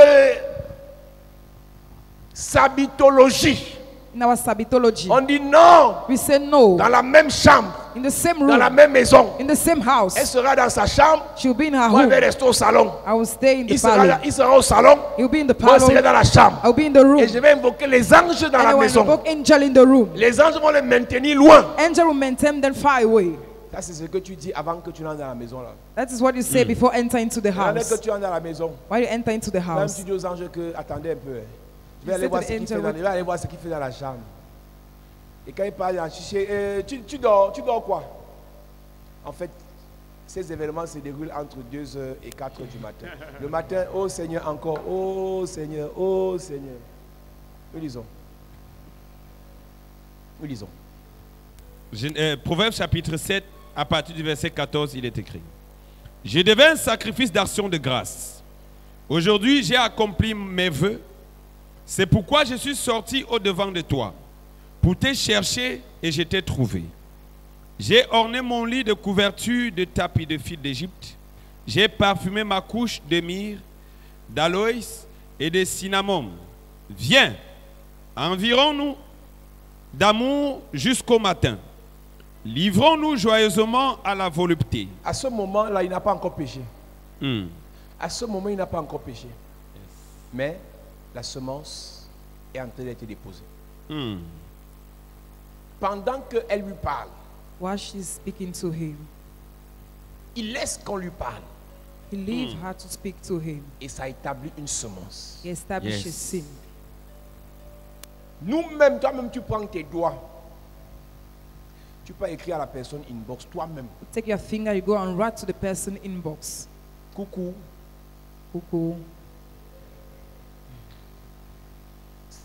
sabitologie, In our sabitology, on dit non. we say no. Dans la même chambre, In the same dans la room, même maison. in the same house, Elle sera dans sa chambre. she'll be in her Moi, je vais home. rester au salon. I will stay in the Il sera, parlor. il sera au salon. He'll be in the Moi, je serai parlor. dans la chambre. I'll be in the room. Et je vais invoquer les anges dans And la I will maison. invoke angel in the room. Les anges vont les maintenir loin. Angel will maintain them far away. Ça, c'est ce que tu dis avant que tu n'entres dans la maison. Là. That is what you say before entering into the Dès que house. tu entres dans la maison, Why you enter into the même house? tu dis aux anges que attendez un peu. Je vais You aller say voir to ce the qu'il fait angel, je vais aller voir ce qu'il fait dans la chambre. Et quand il parle, tu dors quoi? En fait, ces événements se déroulent entre 2h et 4h du matin. Le matin, oh Seigneur, encore, oh Seigneur, oh Seigneur. Nous lisons. Nous lisons. Proverbe chapitre 7, à partir du verset 14, il est écrit. Je devais un sacrifice d'action de grâce. Aujourd'hui, j'ai accompli mes vœux. C'est pourquoi je suis sorti au-devant de toi, pour te chercher et je t'ai trouvé. J'ai orné mon lit de couverture de tapis de fil d'Égypte. J'ai parfumé ma couche de myrrhe, d'aloès et de cinnamon. Viens, environs-nous d'amour jusqu'au matin. Livrons-nous joyeusement à la volupté. À ce moment-là, il n'a pas encore péché. Hmm. À ce moment, il n'a pas encore péché. Mais la semence est en train d'être déposée. Hmm. Pendant qu'elle lui parle, While she's speaking to him, il laisse qu'on lui parle. he leaves her to speak to him. Et ça établit une semence. He establishes Yes. sin. Nous-mêmes, toi-même, tu prends tes doigts. Tu peux écrire à la personne inbox, toi-même. You take your finger, you go and write to the person inbox. Coucou, Coucou.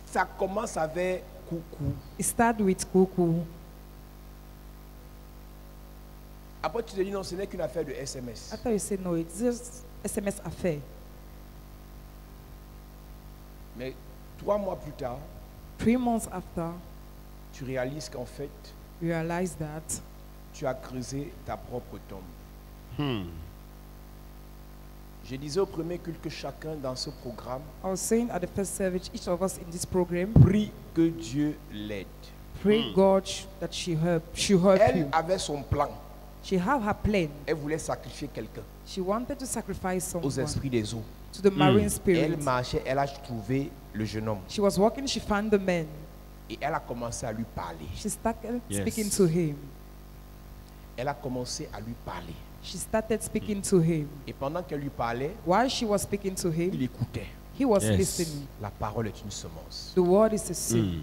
ça commence avec coucou. It starts with coucou. Après, tu te dis non, ce n'est qu'une affaire de SMS. After you say no, it's just SMS affair. Mais 3 mois plus tard, 3 months after, tu réalises qu'en fait, you realize that tu as creusé ta propre tombe. Hmm. Je disais au premier culte que chacun dans ce programme I was saying at the first service, each of us in this program, prie que Dieu l'aide. pray God that she help you. Elle avait son plan. She have her plan. Elle voulait sacrifier quelqu'un She wanted to sacrifice aux someone esprits des eaux. to the marine Et spirit. elle marchait, elle a trouvé le jeune homme. She was walking, she found the man. Et elle a commencé à lui parler. She started Yes. speaking to him. Elle a commencé à lui parler. She started speaking to him. Et pendant qu'elle lui parlait, While she was speaking to il him, écoutait. he was Yes. listening. La parole est une semence. The word is a seed. Hmm.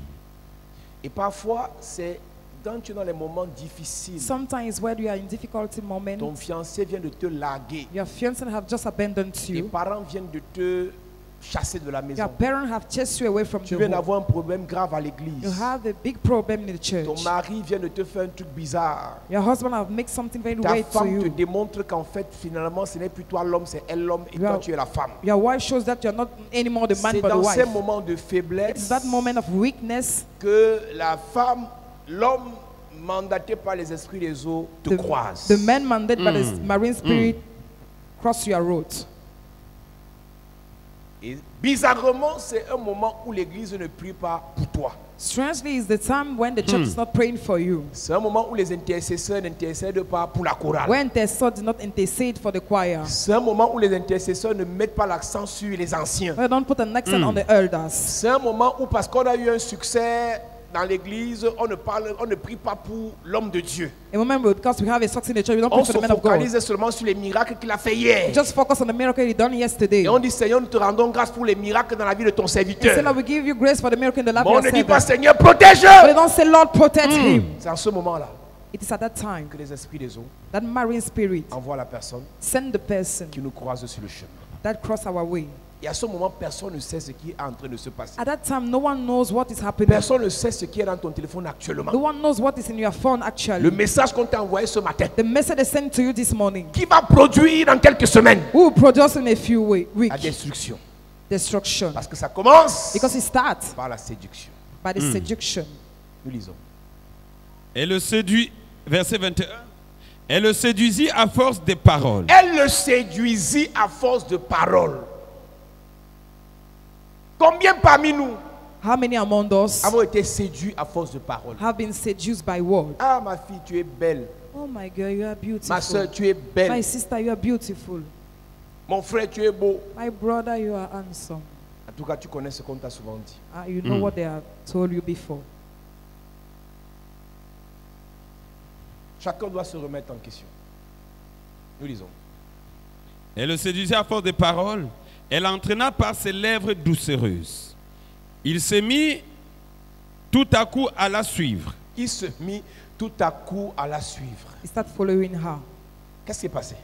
Et parfois, c'est quand tu es dans les moments difficiles, Sometimes when you are in difficulty ton moment, fiancé vient de te larguer. your fiancé have just abandoned Tes you. parents viennent de te chasser de la Your maison. parents have chased you away from Tu the viens home. d'avoir un problème grave à You l'église. have a big problem in the church. Ton mari vient de te faire un truc bizarre. Your husband have made something very Ta weird to femme te you. démontre qu'en fait, finalement, ce n'est plus toi l'homme, c'est elle l'homme et toi Yeah. tu es la femme. Your wife shows that you're not anymore the man C'est but the dans ces wife. moments de It's faiblesse that moment of weakness que la femme, l'homme mandaté par les esprits des eaux te croise. the man mandated by the marine spirit cross your road. Et bizarrement, c'est un moment où l'église ne prie pas pour toi. Strangely, it's the time when the church is not praying for you. C'est un moment où les intercesseurs n'intercèdent pas pour la chorale. When the son did not intercede for the choir. C'est un moment où les intercesseurs ne mettent pas l'accent sur les anciens. Well, don't put an accent on the elders. C'est un moment où, parce qu'on a eu un succès dans l'église, on ne prie pas pour l'homme de Dieu. A moment because we have a success in the church, we don't On pray se for the man of God. focalise seulement sur les miracles qu'il a fait hier. Just focus on the miracle he done yesterday. Et on dit, Seigneur, nous te rendons grâce pour les miracles dans la vie de ton Say, serviteur. Lord, we give you grace for the miracle in the life Mais on of ne your dit pas, servant. Seigneur, protège-le. But they don't say, Lord, protect him. C'est en ce moment-là It is at that time que les esprits des eaux that marine spirit envoient la personne send the person qui nous croise sur le chemin. that cross our way. Et à ce moment, personne ne sait ce qui est en train de se passer. At that time, no one knows what is happening. Personne ne sait ce qui est dans ton téléphone actuellement. No one knows what is in your phone Le actually. message qu'on t'a envoyé ce matin, The message they sent to you this morning, qui va produire dans quelques semaines who will produce in a few la weeks destruction. destruction. Parce que ça commence Because it starts par la séduction. by the seduction. Nous lisons. Et le séduit, verset 21, elle le séduisit à force des paroles. Elle le séduisit à force de paroles. Combien parmi nous How many among us avons été séduits à force de paroles? have been seduced by word? Ah, ma fille, tu es belle. Oh my girl, you are beautiful. Ma soeur, tu es My belle. sister, you are beautiful. Mon frère, tu es beau. My brother, you are handsome. En tout cas, tu connais ce qu'on t'a souvent dit. You know what they have told you before. Chacun doit se remettre en question. Nous lisons. Elle le séduisit à force des paroles. Elle entraîna par ses lèvres doucereuses. Il se mit tout à coup à la suivre. Il se mit tout à coup à la suivre. He started following her. Qu'est-ce qui est passé?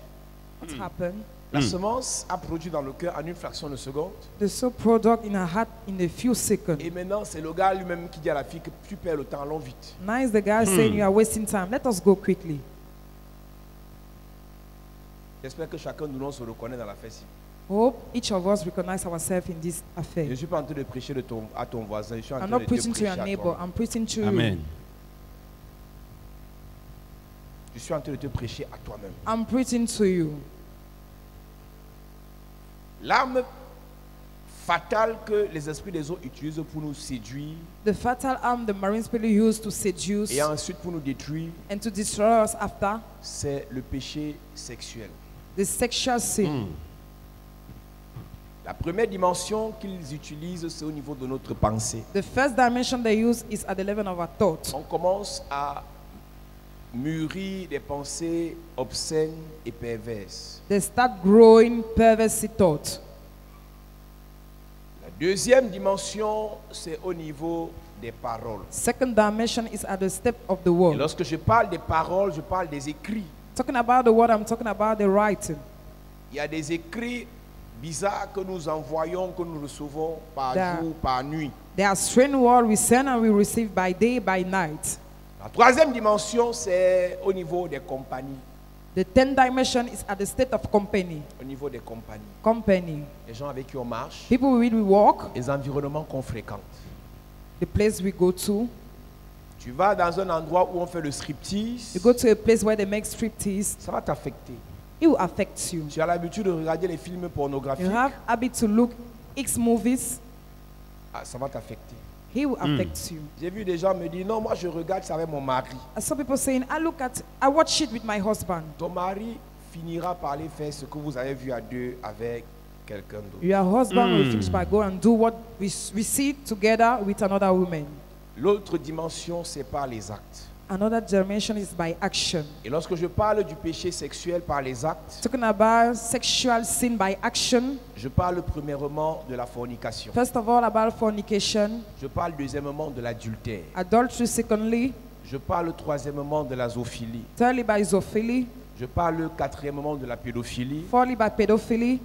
What happened? La semence a produit dans le cœur en une fraction de seconde. The soul product in her heart in a few seconds. Et maintenant, c'est le gars lui-même qui dit à la fille que tu perds le temps, allons vite. Now is the guy saying you are wasting time. Let us go quickly. J'espère que chacun de nous se reconnaît dans l'affaire ci. Hope each of us recognize ourselves in this affair. Je ne suis pas en train de prêcher à ton voisin, je suis en train I'm de not te preaching to prêcher your à neighbor. toi. I'm preaching to Amen. you. Je suis en train de te prêcher à toi-même. I'm preaching to you. L'arme fatale que les esprits des eaux utilisent pour nous séduire The fatal arm the marine spirit used to seduce et ensuite pour nous détruire, and to destroy us after, c'est le péché sexuel. the sexual sin. La première dimension qu'ils utilisent, c'est au niveau de notre pensée. The first dimension they use is at the level of our thought. On commence à mûrir des pensées obscènes et perverses. They start growing perverse thought. La deuxième dimension, c'est au niveau des paroles. Second dimension is at the step of the Et word. lorsque je parle des paroles, je parle des écrits. Talking about the word, I'm talking about the writing. Il y a des écrits bizarres que nous envoyons, que nous recevons par There- jour, par nuit. There are strange words we send and we receive by day, by night. La troisième dimension, c'est au niveau des compagnies. The 10th dimension is at the state of company. Au niveau des compagnies. Company. Les gens avec qui on marche, People with we walk, les environnements qu'on fréquente. the place we go to. Tu vas dans un endroit où on fait le striptease, You go to a place where they make striptease, ça va t'affecter. it will affect you. Tu as l'habitude de regarder les films pornographiques, You have habit to look X movies, ça va t'affecter. he will affect you. J'ai vu des gens me dire, non, moi je regarde ça avec mon mari. I saw people saying, I watch it with my husband. Ton mari finira par aller faire ce que vous avez vu à deux avec quelqu'un d'autre. Your husband will finish by go and do what we see together with another woman. L'autre dimension, c'est par les actes. Another dimension is by action. Et lorsque je parle du péché sexuel par les actes, Talking about sexual sin by action. je parle premièrement de la fornication. First of all, about fornication, Je parle deuxièmement de l'adultère. adultery. Secondly, Je parle troisièmement de la zoophilie. thirdly by zoophilia. Je parle quatrièmement de la pédophilie. Fourthly by pedophilia.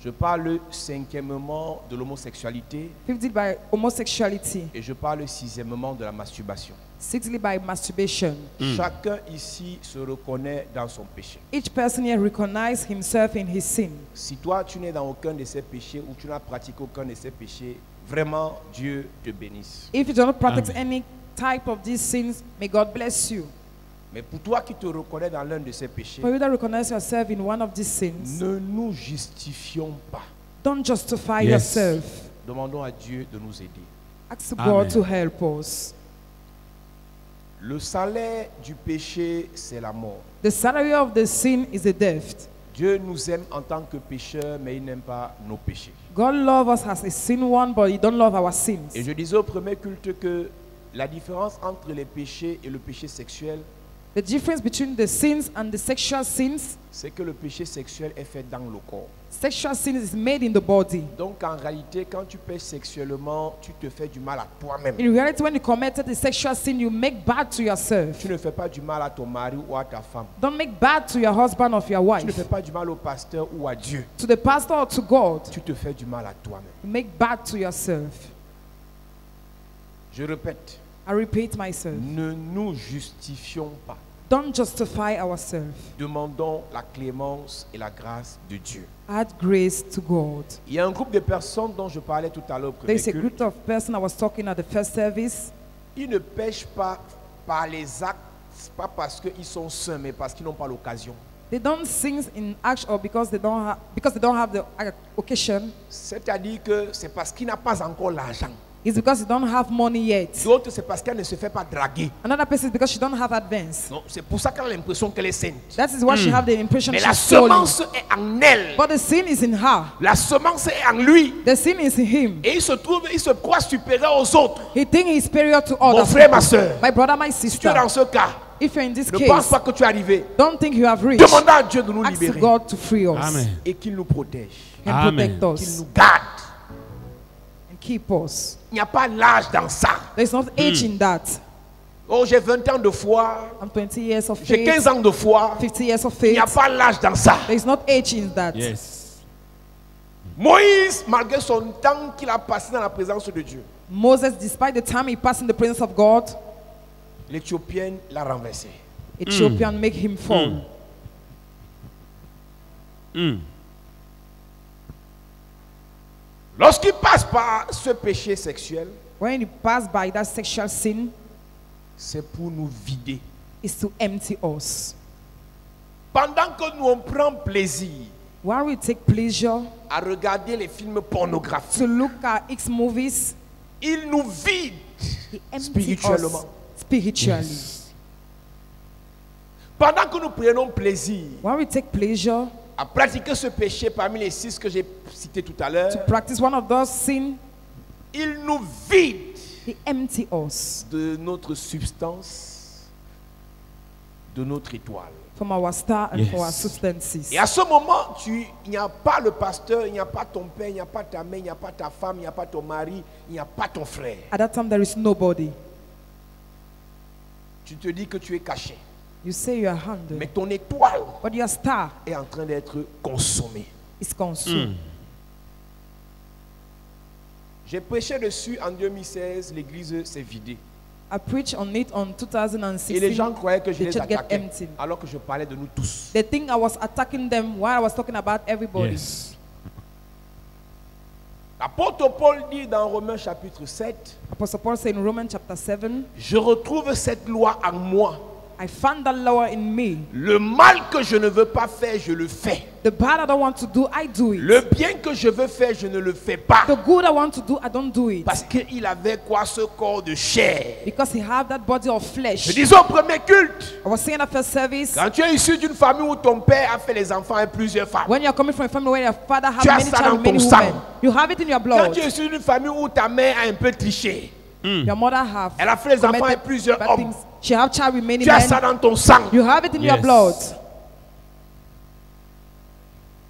Je parle cinquièmement de l'homosexualité. Fifthly by homosexuality. Et je parle sixièmement de la masturbation. Sixthly by masturbation. Chacun ici se reconnaît dans son péché. Each person here recognizes himself in his sin. Si toi tu n'es dans aucun de ces péchés ou tu n'as pratiqué aucun de ces péchés, vraiment Dieu te bénisse. If you do not practice any type of these sins, may God bless you. Mais pour toi qui te reconnais dans l'un de ces péchés, For you that recognize yourself in one of these sins, ne nous justifions pas. don't justify Yes. yourself. Demandons à Dieu de nous aider. Ask Amen. God to help us. Le salaire du péché, c'est la mort. The salary of the sin is a death. Dieu nous aime en tant que pécheurs, mais il n'aime pas nos péchés. God loves us as a sin one, but He don't love our sins. Et je disais au premier culte que la différence entre les péchés et le péché sexuel, The difference between the sins and the sexual sins, c'est que le péché sexuel est fait dans le corps. sexual sin is made in the body. Donc en réalité, quand tu pèches sexuellement, tu te fais du mal à toi-même. In reality, when you committed the sexual sin, you make bad to yourself. Tu ne fais pas du mal à ton mari ou à ta femme. Don't make bad to your husband or your Tu ne fais wife. pas du mal au pasteur ou à Dieu. To the pastor or to God, Tu te fais du mal à toi-même. you make bad to yourself. Je répète, I repeat myself. ne nous justifions pas. Don't justify ourselves. Demandons la clémence et la grâce de Dieu. Add grace to God. Il y a un groupe de personnes dont je parlais tout à l'heure au premier There's a culte. group of persons I was talking at the first service. Ils ne pêchent pas par les actes, pas parce qu'ils sont saints, mais parce qu'ils n'ont pas l'occasion. They don't sin in action or because they don't have the occasion. C'est-à-dire que c'est parce qu'il n'a pas encore l'argent. It's because they don't have money yet. D'autres, c'est parce qu'elle ne se fait pas draguer. Another person is because she don't have advance. Non, c'est pour ça qu'elle a l'impression qu'elle est sainte. That is why she have the impression Mais la she's holy. semence est en elle. But the sin is in her. La semence est en lui. The sin is in him. Et il se croit supérieur aux autres. He thinks he's superior to Mon others. frère, ma soeur, My brother, my si tu es sister. dans ce cas, If you're in this ne pense case, pas que tu es arrivé. don't think you have reached. Demandons à Dieu de nous Ask libérer God to free us Amen. et qu'il nous protège, and Amen. protect qu'il us nous garde. and keep us. Il n'y a pas l'âge dans ça. There's not age in that. Oh, j'ai 20 ans de foi, I'm 20 years of j'ai faith, 15 ans de foi. 50 years of Il n'y a faith. pas l'âge dans ça. There's not age in that. Yes. Moïse, malgré son temps qu'il a passé dans la présence de Dieu, Moses, despite the time he passed in the presence of God, l'Éthiopienne l'a renversé. Ethiopian make him fall. Lorsqu'il passe par ce péché sexuel, When he passed by that sexual sin, c'est pour nous vider. is to empty us. Pendant que nous on prend plaisir While we take pleasure à regarder les films pornographiques, to look at X movies, il nous vide he empties spirituellement. us spiritually. Pendant que nous prenons plaisir While we take pleasure à pratiquer ce péché parmi les 6 que j'ai cités tout à l'heure, to practice one of those sins, il nous vide he empties us de notre substance, de notre étoile. from our star and for our Yes. substances. Et à ce moment, il n'y a pas le pasteur, il n'y a pas ton père, il n'y a pas ta mère, il n'y a pas ta femme, il n'y a pas ton mari, il n'y a pas ton frère. At that time, there is nobody. Tu te dis que tu es caché. You say you are handled, Mais ton étoile but your star est en train d'être consommée. is consumed. J'ai prêché dessus en 2016, l'église s'est vidée. I preached on it on Et les gens 2016. croyaient que je The les church get attaquais, empty. alors que je parlais de nous tous. They think I was attacking them while I was talking about everybody. Yes. L'apôtre Paul dit dans Romains chapitre 7, Apostle Paul said in Romans chapter 7, je retrouve cette loi en moi. I found that law in me. Le mal que je ne veux pas faire, je le fais. The bad I don't want to do, I do it. Le bien que je veux faire, je ne le fais pas. The good I want to do, I don't do it. Parce qu'il avait quoi, ce corps de chair. Because he have that body of Je flesh. disais au premier culte, I was saying at first service, quand tu es issu d'une famille où ton père a fait les enfants avec plusieurs femmes, when you're coming from a family where your father Tu as has many ça children, dans ton many sang. women, you have it in your quand blood. tu es issu d'une famille où ta mère a un peu triché, Your mother have elle a fait les enfants committed avec plusieurs bad hommes, things. She have child with many tu as ça men. dans ton sang. You have it in your Yes. blood.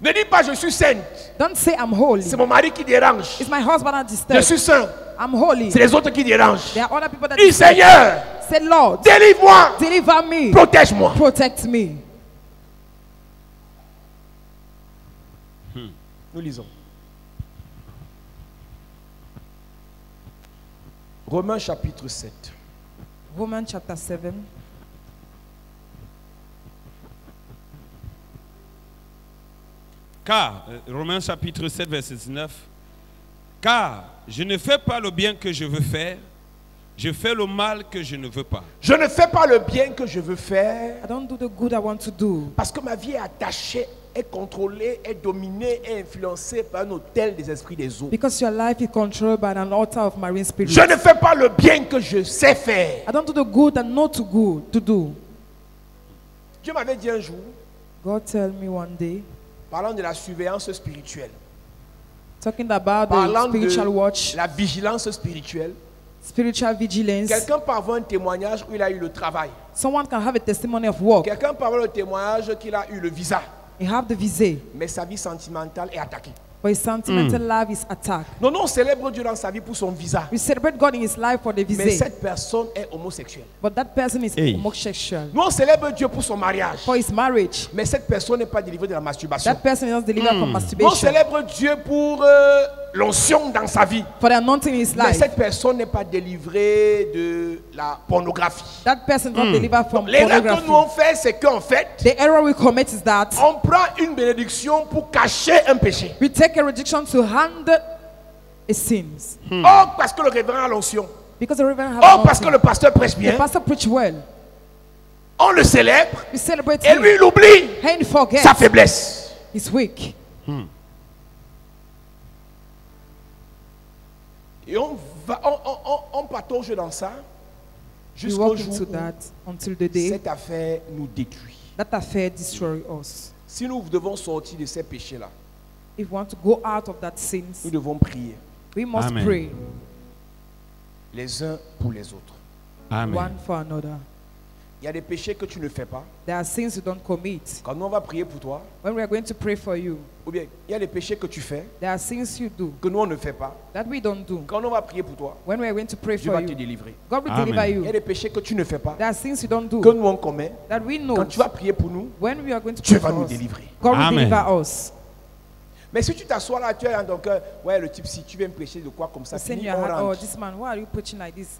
Ne dis pas je suis sainte, Don't say I'm holy. c'est mon mari qui dérange. It's my husband that Je disturbs. suis saint, I'm holy. c'est les autres qui dérangent. There are other people that Dis disturb. Seigneur, Say, Lord, délivre-moi, deliver me. protège-moi. Protect me. Nous lisons. Romains chapitre 7. Romans chapter 7. Car, Romains chapitre 7, verset 19, car je ne fais pas le bien que je veux faire, je fais le mal que je ne veux pas. Je ne fais pas le bien que je veux faire I don't do the good I want to do. parce que ma vie est attachée, est contrôlée, est dominée, est influencée par un hôtel des esprits des eaux. Because your life is controlled by an altar of marine spirits. Je ne fais pas le bien que je sais faire. I don't do the good and not too good to do. Dieu m'avait dit un jour, God tell me one day, parlant de la surveillance spirituelle, talking about the parlant spiritual de watch, la vigilance spirituelle, spiritual vigilance. quelqu'un peut avoir un témoignage où il a eu le travail. Someone can have a testimony of work. Quelqu'un peut avoir le témoignage qu'il a eu le visa, He have the visa, mais sa vie sentimentale est attaquée. but his sentimental life is attacked. Non, non, on célèbre Dieu dans sa vie pour son visa. We celebrate God in his life for the Mais visa, cette personne est homosexuelle. but that person is Hey. homosexual. Nous, on célèbre Dieu pour son mariage. For his marriage, Mais cette personne n'est pas délivrée de la masturbation. that person is not delivered from Nous, on masturbation. célèbre Dieu pour l'onction dans sa vie. For the anointing in his Mais life, cette personne n'est pas délivrée de la pornographie. that person is not delivered from L'erreur que nous pornography. on fait, c'est qu'en fait, The error we commit is that on prend une bénédiction pour cacher un péché. we take a rejection to handle a sins. Oh, parce que le révérend a l'onction. Because the reverend have Oh, parce que anointing. le pasteur prêche The bien. pastor preach well. On le célèbre. We celebrate Et him. lui, il oublie And he forgets sa faiblesse. he's weak. Et on patauge dans ça We jusqu'au walk jour into où that until the day cette affaire nous détruit. that affair destroy us. Si nous devons sortir de ces péchés-là, If we want to go out of that sins, nous devons prier we must Amen. pray les uns pour les autres. Amen. one for another. Il y a des péchés que tu ne fais pas. There are sins you don't commit. Quand nous on va prier pour toi, When we are going to pray for you, ou bien il y a des péchés que tu fais there are sins you do que nous on ne fait pas. that we don't do. Quand on va prier pour toi, When we are going to pray Dieu for va te you, délivrer. God will Amen. deliver Il y a you. des péchés que tu ne fais pas, There are sins you don't que do nous on commet. that we know. Quand tu vas prier pour nous, When we are going to Dieu pray va nous for us, délivrer. God will Amen. deliver us. Mais si tu t'assois là, tu es dans ton cœur, ouais, le type, si tu viens me prêcher de quoi comme ça, You say in fini, your on heart, oh, rentre. this man, why are you preaching like this?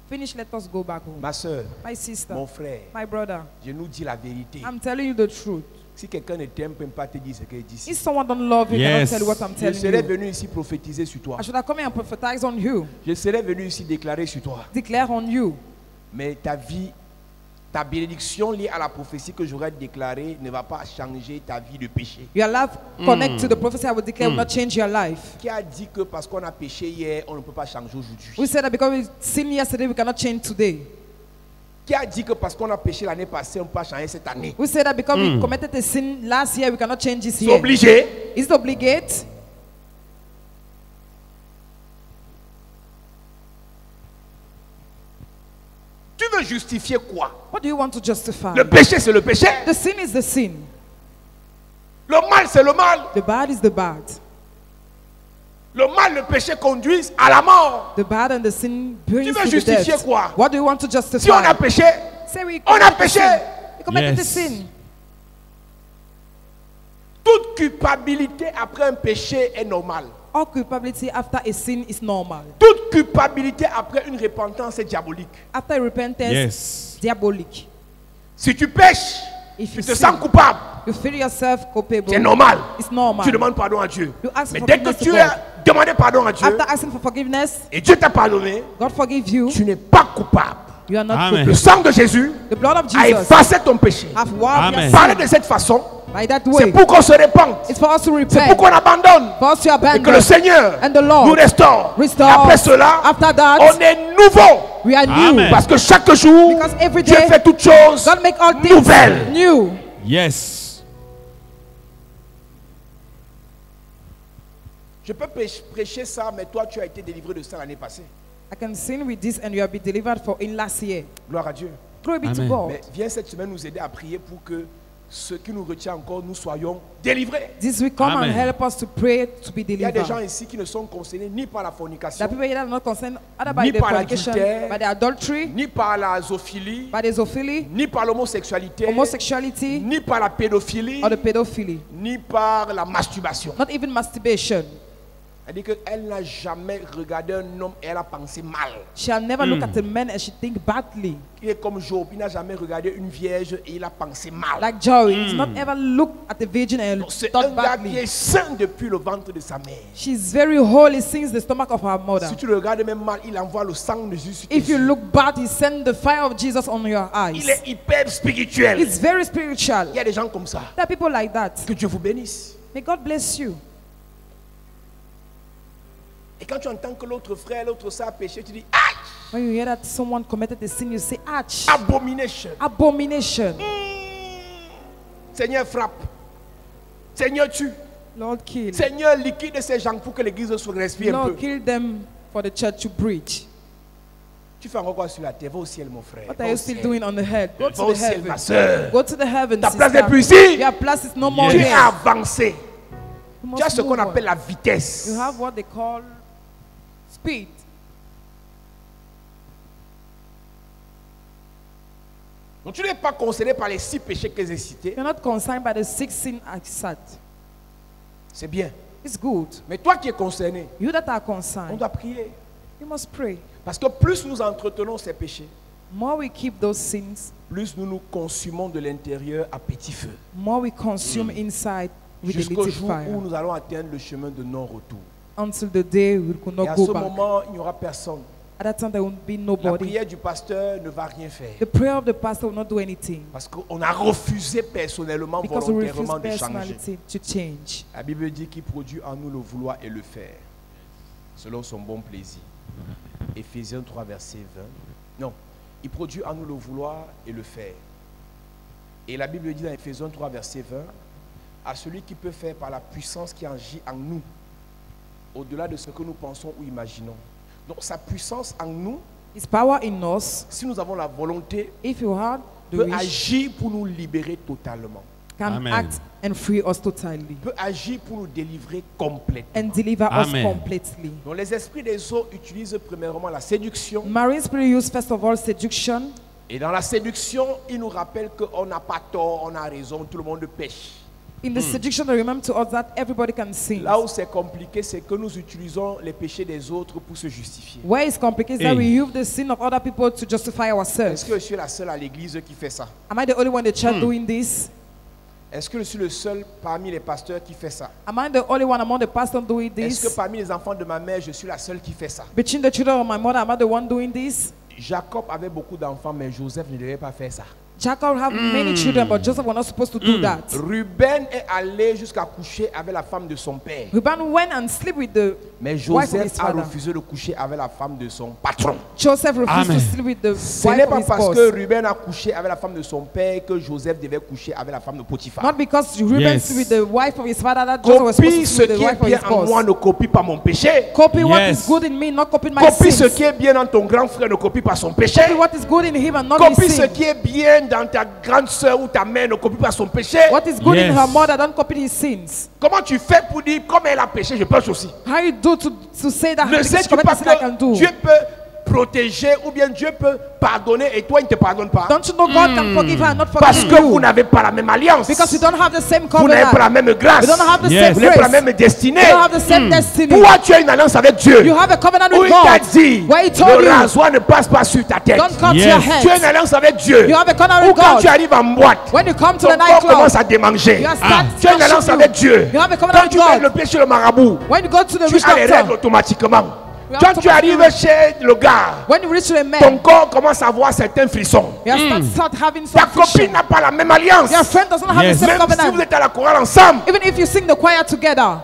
Finish, let us go back home. Ma soeur, My sister, mon frère, my brother, je nous dis la vérité. I'm telling you the truth. Si quelqu'un ne t'aime, peut pas te dire ce qu'il dit ici. If someone don't love you, Yes. cannot tell you what I'm Je telling serais you. venu ici prophétiser sur toi. I should have come here and prophesize on you, Je serais venu ici déclarer sur toi. declare on you. Mais ta vie, ta bénédiction liée à la prophétie que j'aurais déclarée ne va pas changer ta vie de péché. Your life connect to the prophecy I will declare will not change your life. Qui a dit que parce qu'on a péché hier, on ne peut pas changer We aujourd'hui? said that because we sinned yesterday, we cannot change today. Qui a dit que parce qu'on a péché l'année passée, on ne peut pas changer cette année? We said that because we committed a sin last year, we cannot change this C'est year. obligé. Is it obligate? Tu veux justifier quoi? What do you want to justify? Le péché, c'est le péché. The sin is the sin. Le mal, c'est le mal. The bad is the bad. Le mal, le péché conduisent à la mort. The bad and the sin brings veux to the justifier death. quoi? What do you want to Si on a justify? péché, Say we on a committed the péché. sin. We committed the Yes. sin. Toute culpabilité après un péché est normale. All culpability after a sin is normal. Toute culpabilité après une repentance est diabolique. After repentance, Yes. diabolic. Si tu pêches, If tu you te sin, sens coupable, you feel yourself culpable. c'est normal. It's normal. Tu demandes pardon à Dieu. You ask Mais for dès que forgiveness to tu God. as demandé pardon à Dieu After asking for forgiveness, et Dieu t'a pardonné, God forgive you. tu n'es pas coupable. You are not Amen. Le culpable. sang de Jésus The blood of a Jesus effacé ton péché. have washed Amen. your Parler sin de cette façon, by that c'est way. pour qu'on se répande. It's for us to C'est repent. pour qu'on abandonne. For us to Et que le abandon. Seigneur And the Lord nous restaure. restore. Et après cela, After that, on est nouveau. we are new. Amen. Parce que chaque jour, Because every Dieu day, fait toutes choses God make all things nouvelles. new. Yes. Je peux prêcher ça, mais toi, tu as été délivré de ça l'année passée. I can sin with this and you have been delivered for in last year. Gloire à Dieu. Glory be to Amen. God. Mais viens cette semaine nous aider à prier pour que ce qui nous retient encore, nous soyons délivrés. This week, come Amen. and help us to pray to be Il y a des gens delivered. ici qui ne sont concernés ni par la fornication, The people here are not concerned either Ni by the par fornication, l'adultère, by the adultery, ni par la zoophilie, by the zoophilie, ni par l'homosexualité, homosexuality, ni par la pédophilie, or the pedophilie. ni par la masturbation. Not even masturbation. Elle dit qu'elle n'a jamais regardé un homme et elle a pensé mal. Shall never look at a man and she think badly. Il est comme Job, il n'a jamais regardé une vierge et il a pensé mal. Like Joey, he's not ever look at a virgin and Donc, c'est thought un gars qui badly. est saint depuis le ventre de sa mère. She's very holy since the stomach of her mother. Si tu le regardes même mal, il envoie le sang de Jésus sur tes If you yeux. look bad, he send the fire of Jesus on your Il eyes. est hyper spirituel. It's very spiritual. Il y a des gens comme ça. There are people like that. Que Dieu vous bénisse. May God bless you. Et quand tu entends que l'autre frère, l'autre sœur a péché, tu dis, aïe, When you hear that someone committed a sin, you say, Ouch, abomination. abomination. Seigneur, frappe. Seigneur, tue. Lord, kill. Seigneur, liquide ces gens pour que l'église se respire un Lord, peu. kill them for the church to preach. Tu fais encore quoi sur la terre? Va au ciel, mon frère. What Va are au you still ciel. doing on the head? Go Va to au the ciel, ma heaven. soeur. Go to the heaven. Ta place sister. n'est plus ici. Your place is no more Tu es here. avancé. You Tu as must ce qu'on move on. appelle la vitesse. You have what they call speed. Donc tu n'es pas concerné par les 6 péchés que j'ai cités. You're not concerned by the 6 sin I said. C'est bien. It's good. Mais toi qui es concerné, You that are on concerned, doit prier. you must pray. Parce que plus nous entretenons ces péchés, More we keep those sins, plus nous nous consumons de l'intérieur à petit feu. more we consume inside with a Jusqu'au little jour où fire. nous allons atteindre le chemin de non-retour. Until the day we could Et not à go ce back. moment, il n'y aura personne. At that time, there won't be La nobody. prière du pasteur ne va rien faire. The prayer of the pastor will not do anything Parce qu'on a refusé personnellement, because we refuse volontairement de changer. personality to change. La Bible dit qu'il produit en nous le vouloir et le faire, selon son bon plaisir. Éphésiens 3, verset 20. Non, il produit en nous le vouloir et le faire. Et la Bible dit dans Éphésiens 3, verset 20, à celui qui peut faire par la puissance qui agit en nous, au-delà de ce que nous pensons ou imaginons. Donc sa puissance en nous, His power in us, si nous avons la volonté, if you have the peut wish, agir pour nous libérer totalement. can Amen. act and free us totally Peut agir pour nous délivrer complètement. and deliver Amen. us completely. Donc les esprits des eaux utilisent premièrement la séduction. Marine spirit use first of all seduction. Et dans la séduction, ils nous rappellent qu'on n'a pas tort, on a raison, tout le monde pêche. In the seduction, remember to us that everybody can sin. Là où c'est compliqué, c'est que nous utilisons les péchés des autres pour se justifier. Where it's complicated is that we use the sin of other people to justify ourselves. Est-ce que je suis la seule à l'église qui fait ça? Am I the only one in the church doing this? Est-ce que je suis le seul parmi les pasteurs qui fait ça? Am I the only one among the pastors doing Est-ce que this? parmi les enfants de ma mère, je suis la seule qui fait ça? Between the children of my mother, am I the one doing this? Jacob avait beaucoup d'enfants, mais Joseph ne devait pas faire ça. Jacob had many children, but Joseph was not supposed to do that. Ruben est allé jusqu'à coucher avec la femme de son père. Reuben went and slept with the Mais wife of his Joseph a father. refusé de coucher avec la femme de son patron. Joseph refused Amen. to sleep with the Ce wife n'est of pas his parce boss. que Ruben a couché avec la femme de son père que Joseph devait coucher avec la femme de Potiphar. Not because Reuben Yes. slept with the wife of his father that Joseph was supposed Copie to ce sleep with qui the est wife of bien his en moi, boss. ne copie pas mon péché. Copy what Yes. is good in me, not copy my Copie ce sins. qui est bien dans ton grand frère, ne copie pas son péché. Copy what is good in him and not his Copie ce sin. qui est bien dans ta grande soeur ou ta mère, ne copie pas son péché. What is good in Yes. her mother, don't copy his sins. Comment tu fais pour dire, comme elle a péché, je pêche aussi? How you do to say that Ne because she sais-tu committed pas sin I can que do? Dieu peut protéger ou bien Dieu peut pardonner et toi il ne te pardonne pas? Don't you know God can forgive her and not Parce forgive que you? vous n'avez pas la même alliance. Because you don't have the same Vous n'avez pas la covenant. même grâce. You don't have the Yes. same Vous n'avez pas la grace. même destinée. You don't have the same destiny. Toi, tu as une alliance avec Dieu. You have a covenant Où with il t'a God. dit, Where he told le you, rasoir ne passe pas sur ta tête. don't cut Yes. your Tu as une head. alliance avec Dieu. You have a covenant Ou with quand tu God. arrives en boîte, When you come to ton the corps commence nightclub, à démanger. you start Tu as une alliance touching avec you. Dieu. You have a covenant Quand with tu fais le God. pied sur le marabout, When you go to the tu rich as les règles doctor, automatiquement. You Quand have tu arrives chez le gars, when you reach to a ton man, corps commence à avoir certains frissons. you start having Ta some copine friction. n'a pas la même alliance. Your friend doesn't have Yes. the same Même si vous covenant. êtes à la chorale ensemble, Even if you sing the choir together,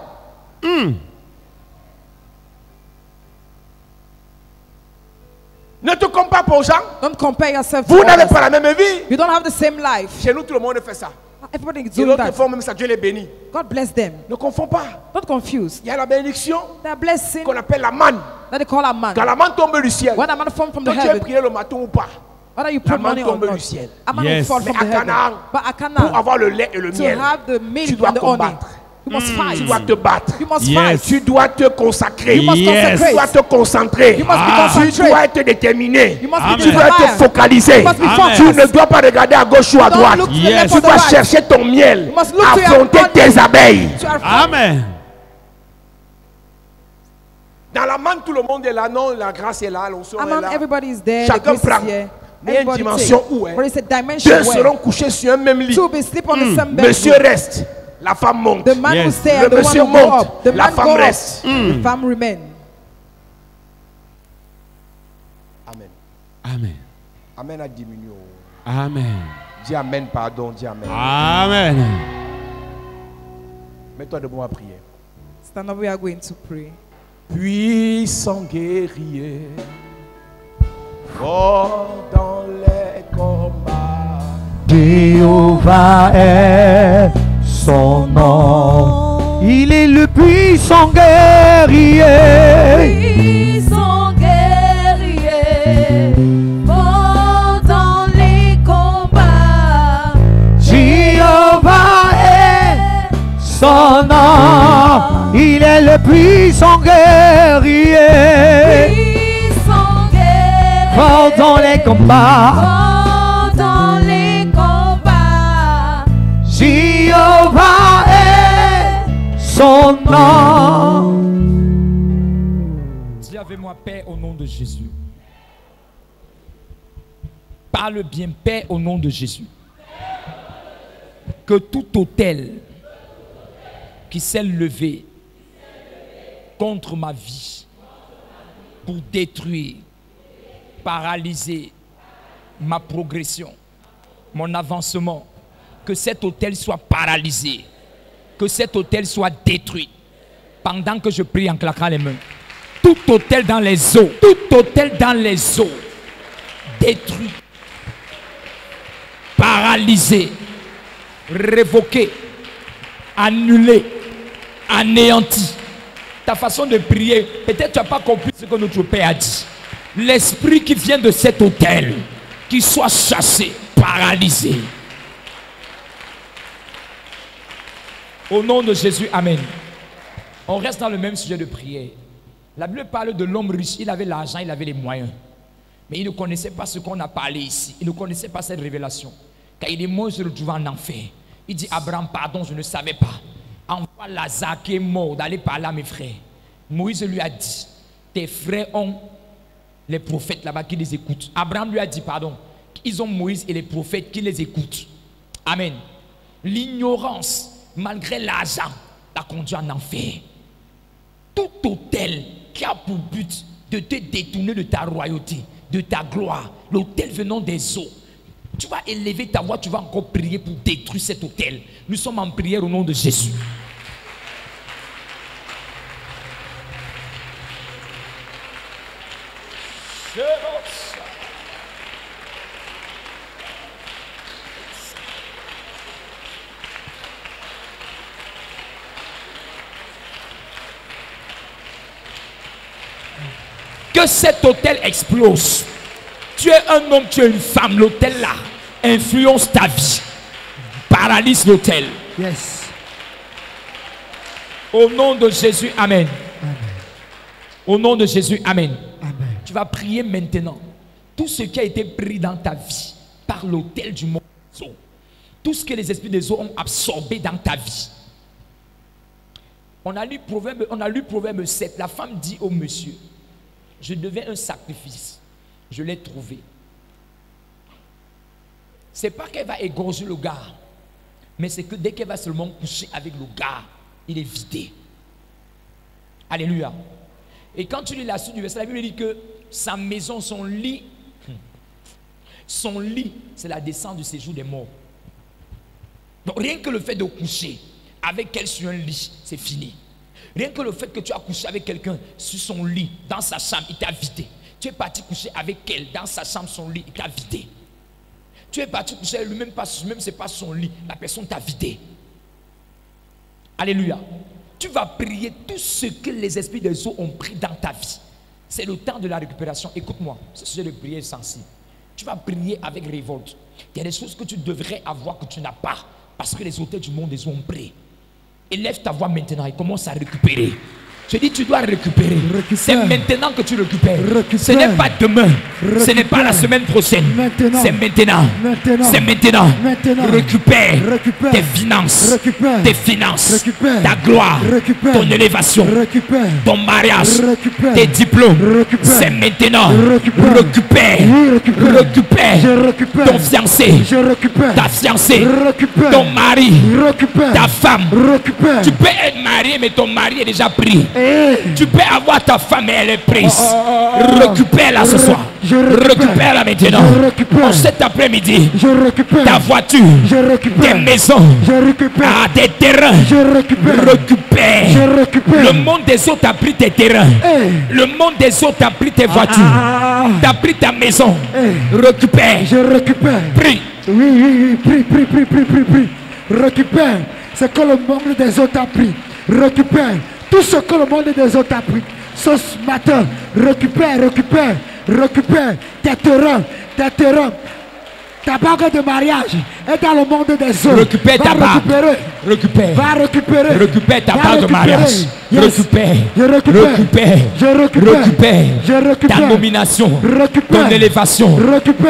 ne te compare pas aux gens. don't compare yourself to Vous n'avez others. pas la même vie. You don't have the same life. Chez nous, tout le monde fait ça. Everybody is Et doing l'autre that. font même ça, Dieu les bénit. God bless them. Ne confonds pas. Don't confuse. Il y a la bénédiction They are blessing qu'on appelle la manne. that they call a man. Quand la manne tombe du ciel, When a man fall from the que tu aies heaven, prié le matin ou pas, whether you la put manne money or tombe not, du ciel. a man will Yes. fall Mais from à the heaven. Canaan, But a pour Canaan, avoir le lait et le to miel, have the tu milk dois and the honey, combattre. you must fight. Tu dois te battre. You must Yes. fight. Tu dois te consacrer. You must Yes. Tu dois te concentrer. You must be Tu concentrate. dois être déterminé. You must Amen. be Tu dois te determined. focaliser. You must be Amen. Tu focused. ne dois pas regarder à gauche ou à Don't droite. look to the Yes. left Tu or the dois right. chercher ton miel. You must look to your Affronter honey. tes abeilles. To our Amen. Dans la manne, tout le monde est là. Non, la grâce est là. L'onction est Among là. everybody is there. Chacun the grace prend. is here. Mais il y a une Everybody dimension take. où, hein, But it's a dimension Deux where seront couchés sur un même lit. two will sleep on the same bed. Monsieur reste. La femme monte. The man Yes. will stay Le and the monsieur woman will go monte. up. The La man femme go up. reste. The femme remain. Amen. Amen. Amen a diminué. Amen. Dis Amen, pardon. Dis Amen. Amen. Mets-toi debout, on va prier. Stand up, we are going to pray. Puissant guerrier, fort dans les combats. Jéhovah est son nom. Il est le puissant guerrier. Puissant guerrier, fort dans les combats. Jéhovah est son nom. Il est le puissant guerrier. Puissant guerrier, Fort dans les combats. fort dans les combats. Jéhovah est son nom. Dis avec moi, paix au nom de Jésus. Parle bien, paix au nom de Jésus. Que tout autel qui s'est levé contre ma vie pour détruire, paralyser ma progression, mon avancement, que cet autel soit paralysé, que cet autel soit détruit pendant que je prie en claquant les mains. Tout autel dans les eaux, tout autel dans les eaux, détruit, paralysé, révoqué, annulé, anéanti. Ta façon de prier, peut-être tu n'as pas compris ce que notre Père a dit. L'esprit qui vient de cet autel, qu'il soit chassé, paralysé. Au nom de Jésus, amen. On reste dans le même sujet de prière. La Bible parle de l'homme riche. Il avait l'argent, il avait les moyens. Mais il ne connaissait pas ce qu'on a parlé ici. Il ne connaissait pas cette révélation. Quand il est mort, il se retrouvait en enfer. Il dit, Abraham, pardon, je ne savais pas. Envoie Lazare qui est mort d'aller parler à mes frères. Moïse lui a dit, tes frères ont les prophètes là-bas qui les écoutent. Abraham lui a dit, pardon, ils ont Moïse et les prophètes qui les écoutent. Amen. L'ignorance, malgré l'argent, l'a conduit en enfer. Tout autel qui a pour but de te détourner de ta royauté, de ta gloire, l'autel venant des eaux, tu vas élever ta voix, tu vas encore prier pour détruire cet autel. Nous sommes en prière au nom de Jésus. Que cet hôtel explose. Tu es un homme, tu es une femme. L'hôtel là influence ta vie. Paralyse l'hôtel. Yes. Au nom de Jésus, amen. Amen. Au nom de Jésus, amen. Amen. Tu vas prier maintenant. Tout ce qui a été pris dans ta vie par l'hôtel du monde des eaux, tout ce que les esprits des eaux ont absorbé dans ta vie. On a lu Proverbe 7. La femme dit au monsieur, je devais un sacrifice. Je l'ai trouvé. C'est pas qu'elle va égorger le gars, mais c'est que dès qu'elle va seulement coucher avec le gars, il est vidé. Alléluia. Et quand tu lis la suite du verset, la Bible dit que sa maison, son lit, c'est la descente du séjour des morts. Donc rien que le fait de coucher avec elle sur un lit, c'est fini. Rien que le fait que tu as couché avec quelqu'un sur son lit, dans sa chambre, il t'a vidé. Tu es parti coucher avec elle dans sa chambre, son lit, il t'a vidé. Tu es parti coucher avec lui, même c'est pas son lit, la personne t'a vidé. Alléluia. Tu vas prier tout ce que les esprits des eaux ont pris dans ta vie. C'est le temps de la récupération. Écoute-moi, ce sujet de prière sensible. Tu vas prier avec révolte. Il y a des choses que tu devrais avoir que tu n'as pas parce que les auteurs du monde les ont pris. Élève ta voix maintenant et commence à récupérer. Je dis, tu dois récupérer. C'est maintenant que tu récupères. Ce n'est pas demain. Ce n'est pas la semaine prochaine. C'est maintenant. C'est maintenant. Récupère tes finances. Tes finances. Ta gloire. Ton élévation. Ton mariage. Tes diplômes. C'est maintenant. Récupère. Ton fiancé. Ta fiancée. Ton mari. Ta femme. Tu peux être marié, mais ton mari est déjà pris. Tu peux avoir ta femme et elle est prise. Récupère-la ce soir. Récupère-la maintenant. En cet après-midi, ta voiture, tes maisons, tes terrains. Récupère. Le monde des autres a pris tes terrains. Le monde des autres a pris tes voitures. T'as pris ta maison. Récupère. Prie. Oui, prie. Récupère ce que le monde des autres a pris. Récupère tout ce que le monde des autres a pris. Ce matin, récupère tes terrains. Ta bague de mariage est dans le monde des autres. Récupère ta bague. Va récupérer. Récupère ta bague de mariage. Yes. Récupère ta nomination. Ton élévation.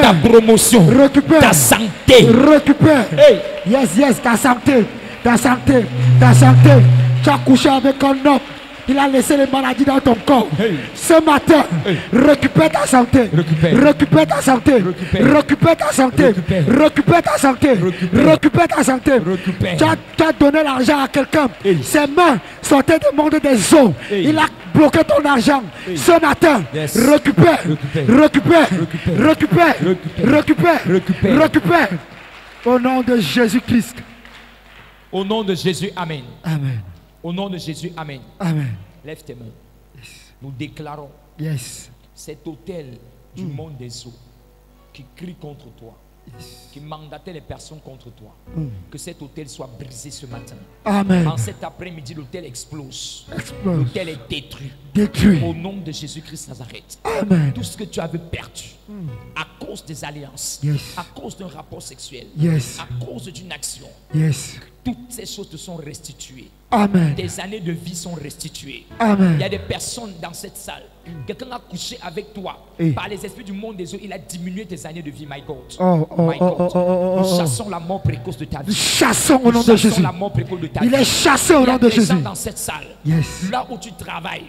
Ta promotion. Ta santé. Hey. Yes, ta santé. Tu as couché avec un homme. Il a laissé les maladies dans ton corps. Hey. Ce matin, récupère ta santé. Récupère ta santé. Tu as donné l'argent à quelqu'un. Hey. Ses mains sortaient du monde des eaux. Hey. Il a bloqué ton argent. Hey. Ce matin, yes. Récupère. Au nom de Jésus-Christ. Au nom de Jésus, amen. Amen. Au nom de Jésus, amen. Amen. Lève tes mains. Yes. Nous déclarons cet autel du monde des eaux qui crie contre toi, qui mandatait les personnes contre toi, que cet autel soit brisé ce matin. Amen. En cet après-midi, l'autel explose. L'autel est détruit. Détruit. Au nom de Jésus-Christ Nazareth. Amen. Tout ce que tu avais perdu, à cause des alliances, Yes. à cause d'un rapport sexuel, Yes. à cause d'une action. Yes. Toutes ces choses te sont restituées. Amen. Tes années de vie sont restituées. Amen. Il y a des personnes dans cette salle. Quelqu'un a couché avec toi. Eh. Par les esprits du monde des eaux, il a diminué tes années de vie. My God. Oh, oh, My God. oh, oh, oh, oh, Nous oh. chassons la mort précoce de ta vie. Chassons au nom Nous de chassons Jésus. la mort précoce de ta Il vie. est chassé au Il y a nom de des gens Jésus. dans cette salle. Yes. Là où tu travailles,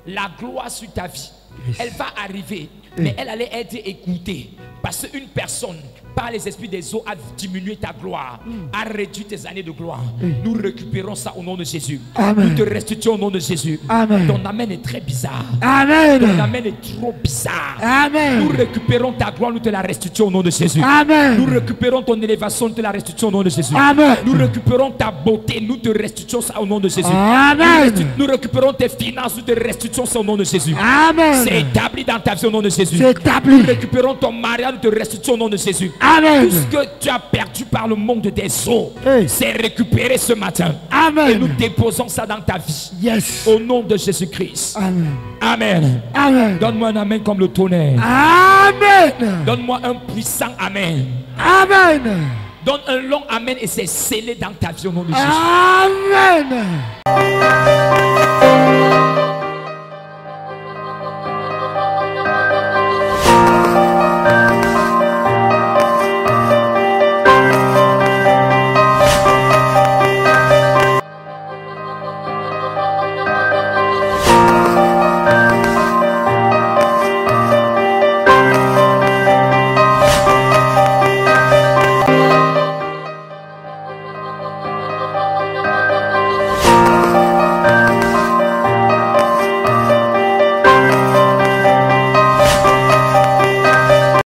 la gloire sur ta vie, Yes. elle va arriver. Eh. Mais elle allait être écoutée. Parce qu'une personne, par les esprits des eaux, a diminué ta gloire, a réduit tes années de gloire. Nous récupérons ça au nom de Jésus. Amen. Nous te restituons au nom de Jésus. Amen. Ton amen est très bizarre. Ton Amen. amen est trop bizarre. Nous Amen. récupérons ta gloire, nous te la restituons au nom de Jésus. Nous Amen. récupérons ton élévation, nous te la restituons au nom de Jésus. Amen. Nous récupérons ta beauté, nous te restituons ça au nom de Jésus. Amen. Nous récupérons tes finances, nous te restituons ça au nom de Jésus. Amen. C'est établi dans ta vie au nom de Jésus. C'est établi. Nous récupérons ton mariage, nous te restituons au nom de Jésus. Amen. Tout ce que tu as perdu par le manque des eaux, Hey. c'est récupéré ce matin. Amen. Et nous déposons ça dans ta vie. Yes. Au nom de Jésus-Christ. Amen. Amen. Amen. Donne-moi un amen comme le tonnerre. Amen. Donne-moi un puissant amen. Amen. Donne un long amen et c'est scellé dans ta vie au nom de Jésus. Amen.